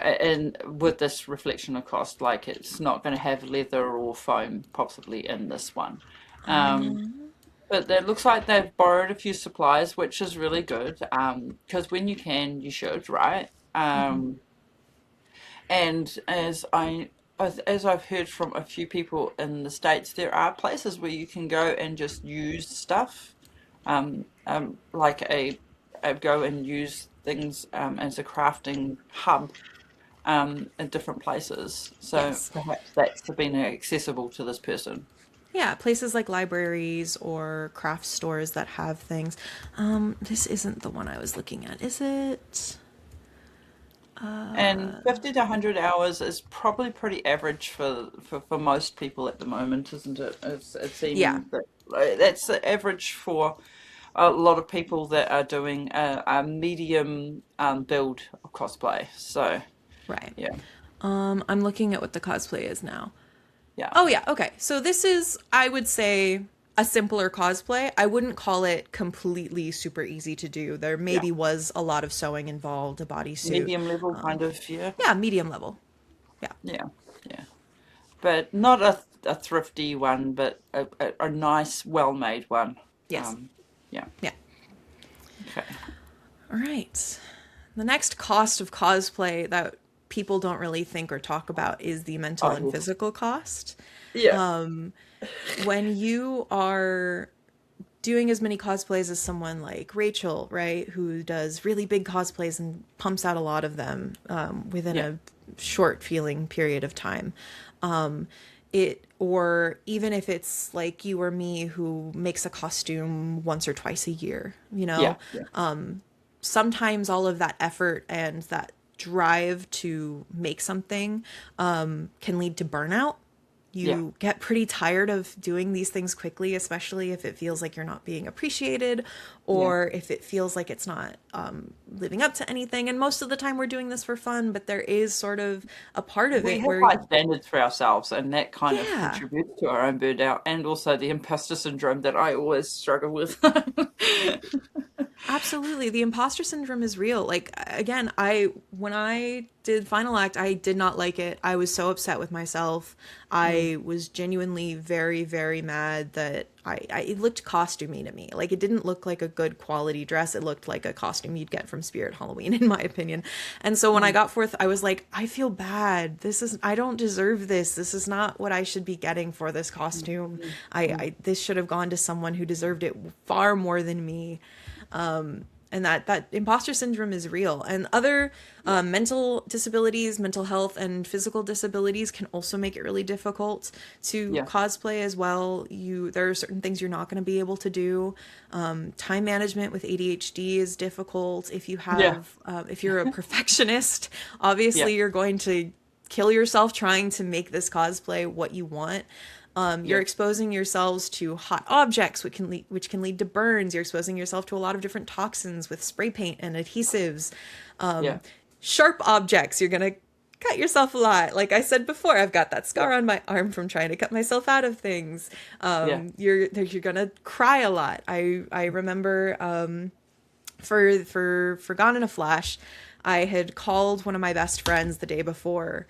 [SPEAKER 1] and with this reflection of cost, like it's not going to have leather or foam possibly in this one. Um, but it looks like they've borrowed a few supplies, which is really good. Because when you can, you should, right? And as I've heard from a few people in the States, there are places where you can go and just use stuff, like a go and use things as a crafting hub in different places. So
[SPEAKER 2] Yes.
[SPEAKER 1] perhaps that's been accessible to this person.
[SPEAKER 2] Yeah, places like libraries or craft stores that have things. This isn't the one I was looking at, is it?
[SPEAKER 1] And 50 to 100 hours is probably pretty average for most people at the moment, isn't it? It
[SPEAKER 2] Yeah.
[SPEAKER 1] seems that that's the average for a lot of people that are doing a medium build of cosplay. So,
[SPEAKER 2] Right.
[SPEAKER 1] yeah,
[SPEAKER 2] I'm looking at what the cosplay is now.
[SPEAKER 1] yeah,
[SPEAKER 2] Oh yeah, okay. So this is, I would say, a simpler cosplay. I wouldn't call it completely super easy to do. There
[SPEAKER 1] yeah.
[SPEAKER 2] maybe was a lot of sewing involved, a bodysuit.
[SPEAKER 1] Medium level kind of, yeah,
[SPEAKER 2] Yeah, medium level. Yeah.
[SPEAKER 1] yeah, yeah. But not a thrifty one, but a nice, well-made one.
[SPEAKER 2] Yes.
[SPEAKER 1] Um, yeah,
[SPEAKER 2] Yeah.
[SPEAKER 1] okay.
[SPEAKER 2] All right. The next cost of cosplay that people don't really think or talk about is the mental
[SPEAKER 1] Oh,
[SPEAKER 2] and
[SPEAKER 1] yes.
[SPEAKER 2] physical cost.
[SPEAKER 1] Yeah,
[SPEAKER 2] When you are doing as many cosplays as someone like Rachel, right, who does really big cosplays and pumps out a lot of them within
[SPEAKER 1] yeah,
[SPEAKER 2] a short feeling period of time. It or even if it's like you or me who makes a costume once or twice a year, you
[SPEAKER 1] yeah,
[SPEAKER 2] know,
[SPEAKER 1] yeah,
[SPEAKER 2] sometimes all of that effort and that drive to make something can lead to burnout.
[SPEAKER 1] yeah,
[SPEAKER 2] You get pretty tired of doing these things quickly, especially if it feels like you're not being appreciated
[SPEAKER 1] yeah.
[SPEAKER 2] or if it feels like it's not living up to anything. And most of the time we're doing this for fun, but there is sort of a part of
[SPEAKER 1] We
[SPEAKER 2] it
[SPEAKER 1] have
[SPEAKER 2] where,
[SPEAKER 1] high standards for ourselves, and that kind of
[SPEAKER 2] yeah,
[SPEAKER 1] contributes to our own burnout and also the imposter syndrome that I always struggle with.
[SPEAKER 2] absolutely. The imposter syndrome is real. Like again, I when I did Final Act, I did not like it. I was so upset with myself.
[SPEAKER 1] Mm,
[SPEAKER 2] I was genuinely very, very mad that I it looked costumey to me. Like it didn't look like a good quality dress. It looked like a costume you'd get from Spirit Halloween, in my opinion. And so when I
[SPEAKER 1] mm,
[SPEAKER 2] got forth, I was like, I feel bad. This is I don't deserve this. This is not what I should be getting for this
[SPEAKER 1] mm,
[SPEAKER 2] costume.
[SPEAKER 1] mm, mm.
[SPEAKER 2] I this should have gone to someone who deserved it far more than me. And that imposter syndrome is real, and other
[SPEAKER 1] Yeah,
[SPEAKER 2] mental disabilities, mental health and physical disabilities can also make it really difficult to
[SPEAKER 1] yeah,
[SPEAKER 2] cosplay as well. You There are certain things you're not going to be able to do. Time management with ADHD is difficult.
[SPEAKER 1] yeah,
[SPEAKER 2] If you're a perfectionist,
[SPEAKER 1] yeah,
[SPEAKER 2] obviously you're going to kill yourself trying to make this cosplay what you want. You're
[SPEAKER 1] yeah,
[SPEAKER 2] exposing yourselves to hot objects, which can lead to burns. You're exposing yourself to a lot of different toxins with spray paint and adhesives.
[SPEAKER 1] yeah,
[SPEAKER 2] Sharp objects, you're gonna cut yourself a lot. Like I said before, I've got that
[SPEAKER 1] yeah,
[SPEAKER 2] scar on my arm from trying to cut myself out of things.
[SPEAKER 1] yeah,
[SPEAKER 2] You're gonna cry a lot. I remember for Gone in a Flash, I had called one of my best friends the day before,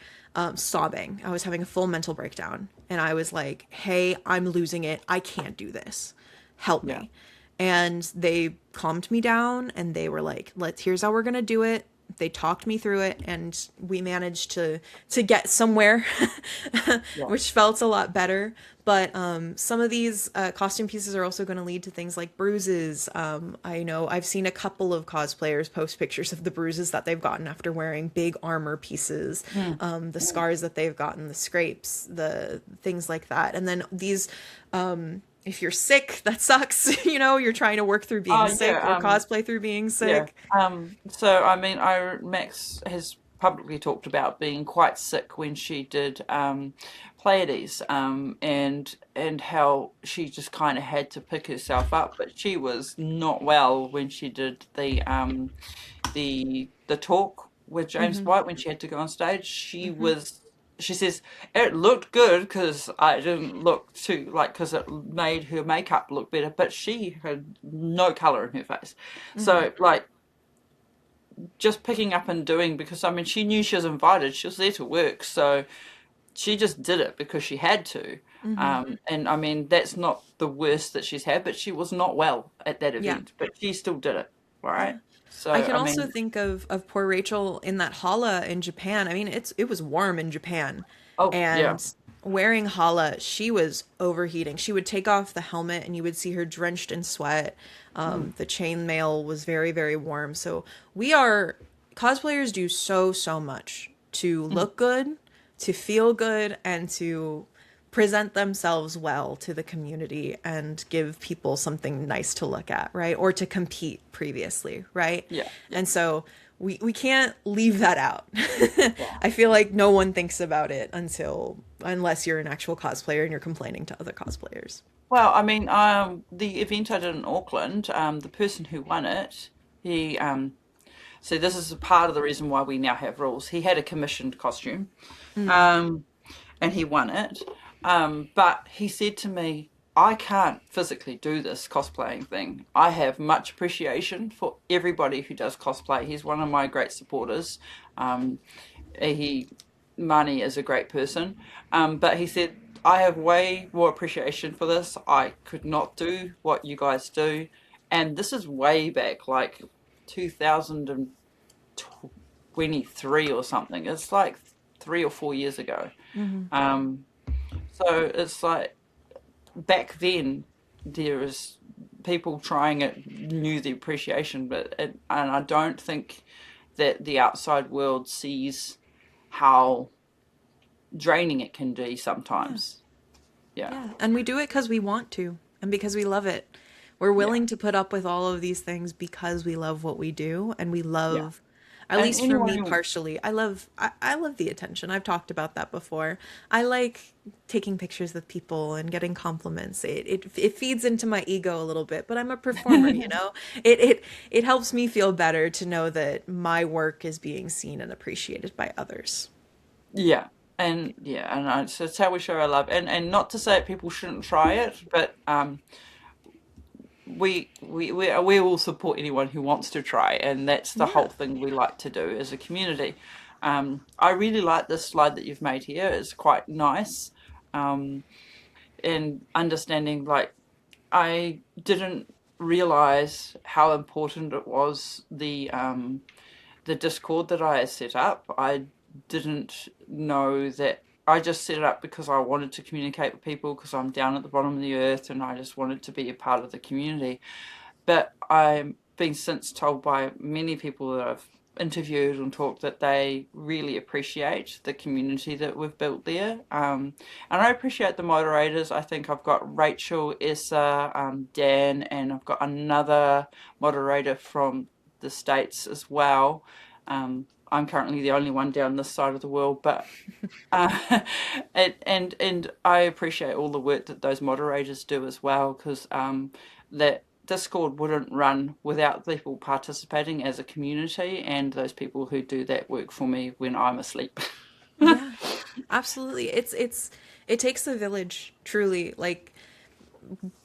[SPEAKER 2] sobbing. I was having a full mental breakdown, and I was like, "Hey, I'm losing it. I can't do this. Help
[SPEAKER 1] yeah.
[SPEAKER 2] me." And they calmed me down, and they were like, "Let's. Here's how we're gonna do it." They talked me through it, and we managed to get somewhere,
[SPEAKER 1] Yeah.
[SPEAKER 2] which felt a lot better. But some of these costume pieces are also going to lead to things like bruises. I know I've seen a couple of cosplayers post pictures of the bruises that they've gotten after wearing big armor pieces,
[SPEAKER 1] Mm,
[SPEAKER 2] the
[SPEAKER 1] mm.
[SPEAKER 2] scars that they've gotten, the scrapes, the things like that. And then these, if you're sick, that sucks. You're trying to work through being
[SPEAKER 1] Oh yeah,
[SPEAKER 2] sick or cosplay through being
[SPEAKER 1] yeah.
[SPEAKER 2] sick.
[SPEAKER 1] So I mean, I Max has publicly talked about being quite sick when she did Pleiades, and how she just kind of had to pick herself up, but she was not well when she did the talk with James
[SPEAKER 2] Hmm.
[SPEAKER 1] White when she had to go on stage. She says it looked good because I didn't look too like because it made her makeup look better, but she had no color in her face.
[SPEAKER 2] Hmm.
[SPEAKER 1] So like just picking up and doing, because I mean she knew she was invited, she was there to work, so she just did it because she had to.
[SPEAKER 2] Hmm.
[SPEAKER 1] And I mean that's not the worst that she's had, but she was not well at that
[SPEAKER 2] Yeah.
[SPEAKER 1] event, but she still did it, right?
[SPEAKER 2] Yeah.
[SPEAKER 1] So
[SPEAKER 2] I can
[SPEAKER 1] I
[SPEAKER 2] also
[SPEAKER 1] mean,
[SPEAKER 2] think of poor Rachel in that hala in Japan. I mean, it was warm in Japan,
[SPEAKER 1] oh yeah.
[SPEAKER 2] and wearing hala, she was overheating. She would take off the helmet, and you would see her drenched in sweat.
[SPEAKER 1] Mm,
[SPEAKER 2] The chainmail was very, very warm. So we are cosplayers do so much to
[SPEAKER 1] mm,
[SPEAKER 2] look good, to feel good, and to present themselves well to the community and give people something nice to look at, right? Or to compete previously, right?
[SPEAKER 1] yeah, yeah,
[SPEAKER 2] And so we can't leave that out.
[SPEAKER 1] yeah.
[SPEAKER 2] I feel like no one thinks about it unless you're an actual cosplayer and you're complaining to other cosplayers.
[SPEAKER 1] Well, I mean, the event I did in Auckland, the person who won it, he, so this is a part of the reason why we now have rules. He had a commissioned costume,
[SPEAKER 2] Mm.
[SPEAKER 1] um, and he won it. But he said to me, I can't physically do this cosplaying thing. I have much appreciation for everybody who does cosplay. He's one of my great supporters. Um, he Mani is a great person, but he said I have way more appreciation for this. I could not do what you guys do, and this is way back, like 2023 or something. It's like 3 or 4 years ago.
[SPEAKER 2] Hmm.
[SPEAKER 1] Um, so it's like back then there was people trying it knew the appreciation, and I don't think that the outside world sees how draining it can be
[SPEAKER 2] Yeah.
[SPEAKER 1] sometimes. Yeah,
[SPEAKER 2] Yeah. And we do it because we want to and because we love it. We're
[SPEAKER 1] yeah,
[SPEAKER 2] willing to put up with all of these things because we love what we do and we
[SPEAKER 1] yeah.
[SPEAKER 2] love, at
[SPEAKER 1] And
[SPEAKER 2] least for
[SPEAKER 1] anyone
[SPEAKER 2] me
[SPEAKER 1] who,
[SPEAKER 2] partially, I love the attention. I've talked about that before. I like taking pictures with people and getting compliments. It feeds into my ego a little bit, but I'm a performer, you know? It helps me feel better to know that my work is being seen and appreciated by others.
[SPEAKER 1] yeah, and yeah, and so it's how we show our love. And not to say that people shouldn't try it, but we will support anyone who wants to try, and that's the whole
[SPEAKER 2] Yeah.
[SPEAKER 1] thing we like to do as a community. I really like this slide that you've made here. It's quite nice, um, in understanding like I didn't realize how important it was, the Discord that I had set up. I didn't know that. I just set it up because I wanted to communicate with people because I'm down at the bottom of the earth and I just wanted to be a part of the community. But I've been since told by many people that I've interviewed and talked that they really appreciate the community that we've built there. And I appreciate the moderators. I think I've got Rachel, Essa, Dan, and I've got another moderator from the States as well. I'm currently the only one down this side of the world, but uh, and I appreciate all the work that those moderators do as well, because that Discord wouldn't run without people participating as a community and those people who do that work for me when I'm asleep.
[SPEAKER 2] Yeah. Absolutely. It takes a village, truly. Like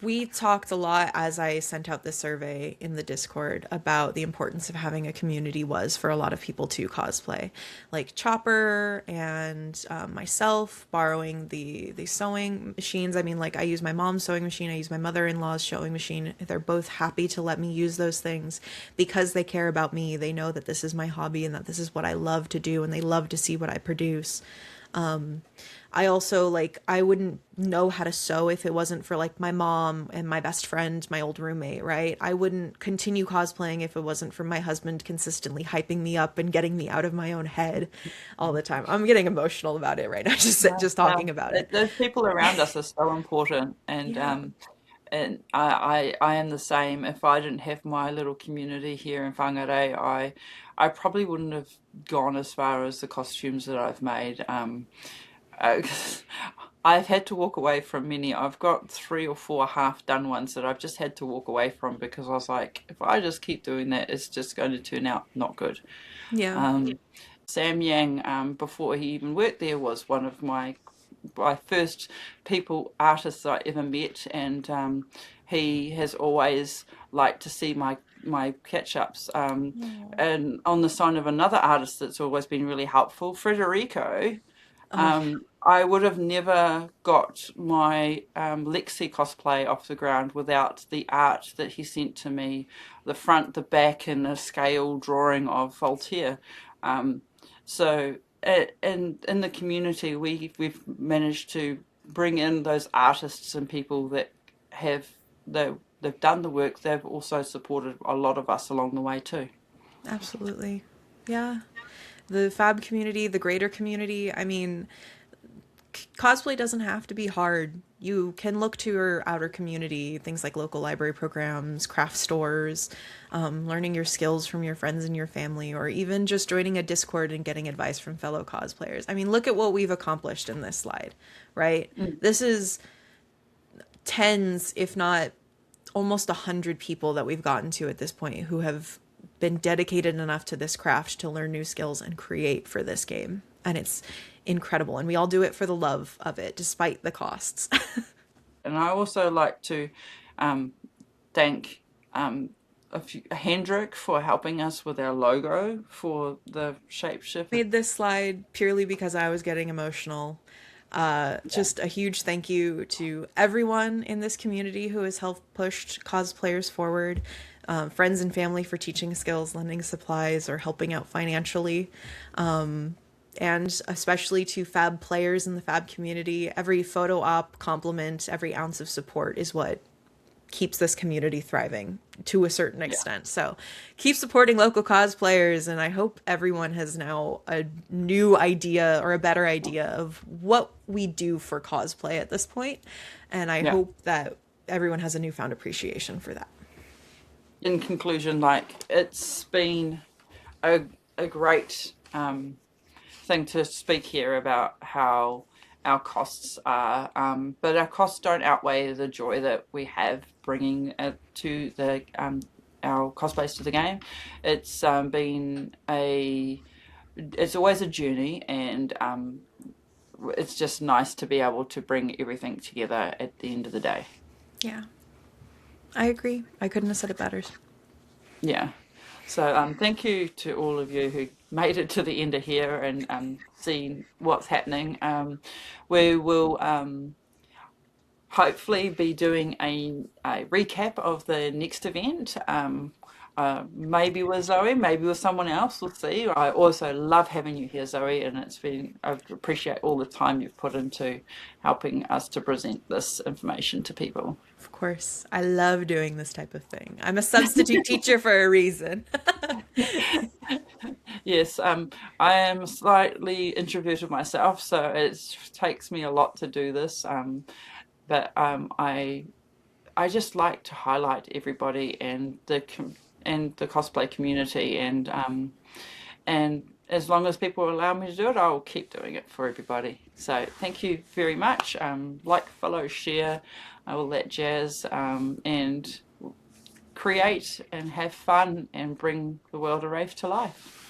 [SPEAKER 2] we talked a lot as I sent out the survey in the Discord about the importance of having a community was for a lot of people to cosplay, like Chopper and myself borrowing the sewing machines. I mean, like I use my mom's sewing machine, I use my mother-in-law's sewing machine. They're both happy to let me use those things because they care about me. They know that this is my hobby and that this is what I love to do, and they love to see what I produce. I also like I wouldn't know how to sew if it wasn't for like my mom and my best friend, my old roommate, right? I wouldn't continue cosplaying if it wasn't for my husband consistently hyping me up and getting me out of my own head all the time. I'm getting emotional about it right now, just
[SPEAKER 1] No,
[SPEAKER 2] just talking
[SPEAKER 1] no,
[SPEAKER 2] about it.
[SPEAKER 1] those people around us are so important, and
[SPEAKER 2] Yeah.
[SPEAKER 1] and I am the same. If I didn't have my little community here in Whangarei, I probably wouldn't have gone as far as the costumes that I've made. Uh, I've had to walk away from many. I've got 3 or 4 half done ones that I've just had to walk away from because I was like, if I just keep doing that, it's just going to turn out not good.
[SPEAKER 2] Yeah.
[SPEAKER 1] Um, Sam Yang, before he even worked there, was one of my first people artists I ever met, and he has always liked to see my catch ups.
[SPEAKER 2] Oh.
[SPEAKER 1] And on the sign of another artist that's always been really helpful, Frederico.
[SPEAKER 2] Oh.
[SPEAKER 1] I would have never got my Lexi cosplay off the ground without the art that he sent to me, the front, the back, and a scale drawing of Voltaire. Um, so, in the community, we've managed to bring in those artists and people that have they've done the work. They've also supported a lot of us along the way too.
[SPEAKER 2] Absolutely. Yeah. The fab community, the greater community. I mean, cosplay doesn't have to be hard. You can look to your outer community, things like local library programs, craft stores, learning your skills from your friends and your family, or even just joining a Discord and getting advice from fellow cosplayers. I mean, look at what we've accomplished in this slide, right?
[SPEAKER 1] Mm.
[SPEAKER 2] This is tens, if not almost 100 people that we've gotten to at this point who have been dedicated enough to this craft to learn new skills and create for this game. And it's incredible. And we all do it for the love of it, despite the costs.
[SPEAKER 1] And I also like to um, thank Hendrik for helping us with our logo for the shapeshift.
[SPEAKER 2] Made this slide purely because I was getting emotional.
[SPEAKER 1] Yeah,
[SPEAKER 2] Just a huge thank you to everyone in this community who has helped pushed cosplayers forward, friends and family for teaching skills, lending supplies, or helping out financially. And especially to fab players in the fab community. Every photo op, compliment, every ounce of support is what keeps this community thriving to a certain
[SPEAKER 1] yeah,
[SPEAKER 2] extent. So keep supporting local cosplayers, and I hope everyone has now a new idea or a better idea of what we do for cosplay at this point. And I
[SPEAKER 1] yeah.
[SPEAKER 2] hope that everyone has a newfound appreciation for that.
[SPEAKER 1] In conclusion, like it's been a a great thing to speak here about how our costs are, but our costs don't outweigh the joy that we have bringing it to the our cosplays to the game. It's been a it's always a journey, and it's just nice to be able to bring everything together at the end of the day.
[SPEAKER 2] Yeah, I agree. I couldn't have said it better.
[SPEAKER 1] Yeah. So thank you to all of you who made it to the end of here and seen what's happening. We will hopefully be doing a recap of the next event. Maybe with Zoe, maybe with someone else. We'll see. I also love having you here, Zoe, and I appreciate all the time you've put into helping us to present this information to people.
[SPEAKER 2] Of course, I love doing this type of thing. I'm a substitute teacher for a reason.
[SPEAKER 1] Yes, I am slightly introverted myself, so it takes me a lot to do this. But I just like to highlight everybody and and the cosplay community, and as long as people allow me to do it, I'll keep doing it for everybody. So thank you very much. Like, follow, share, all that jazz, and create and have fun and bring the world of Rafe to life.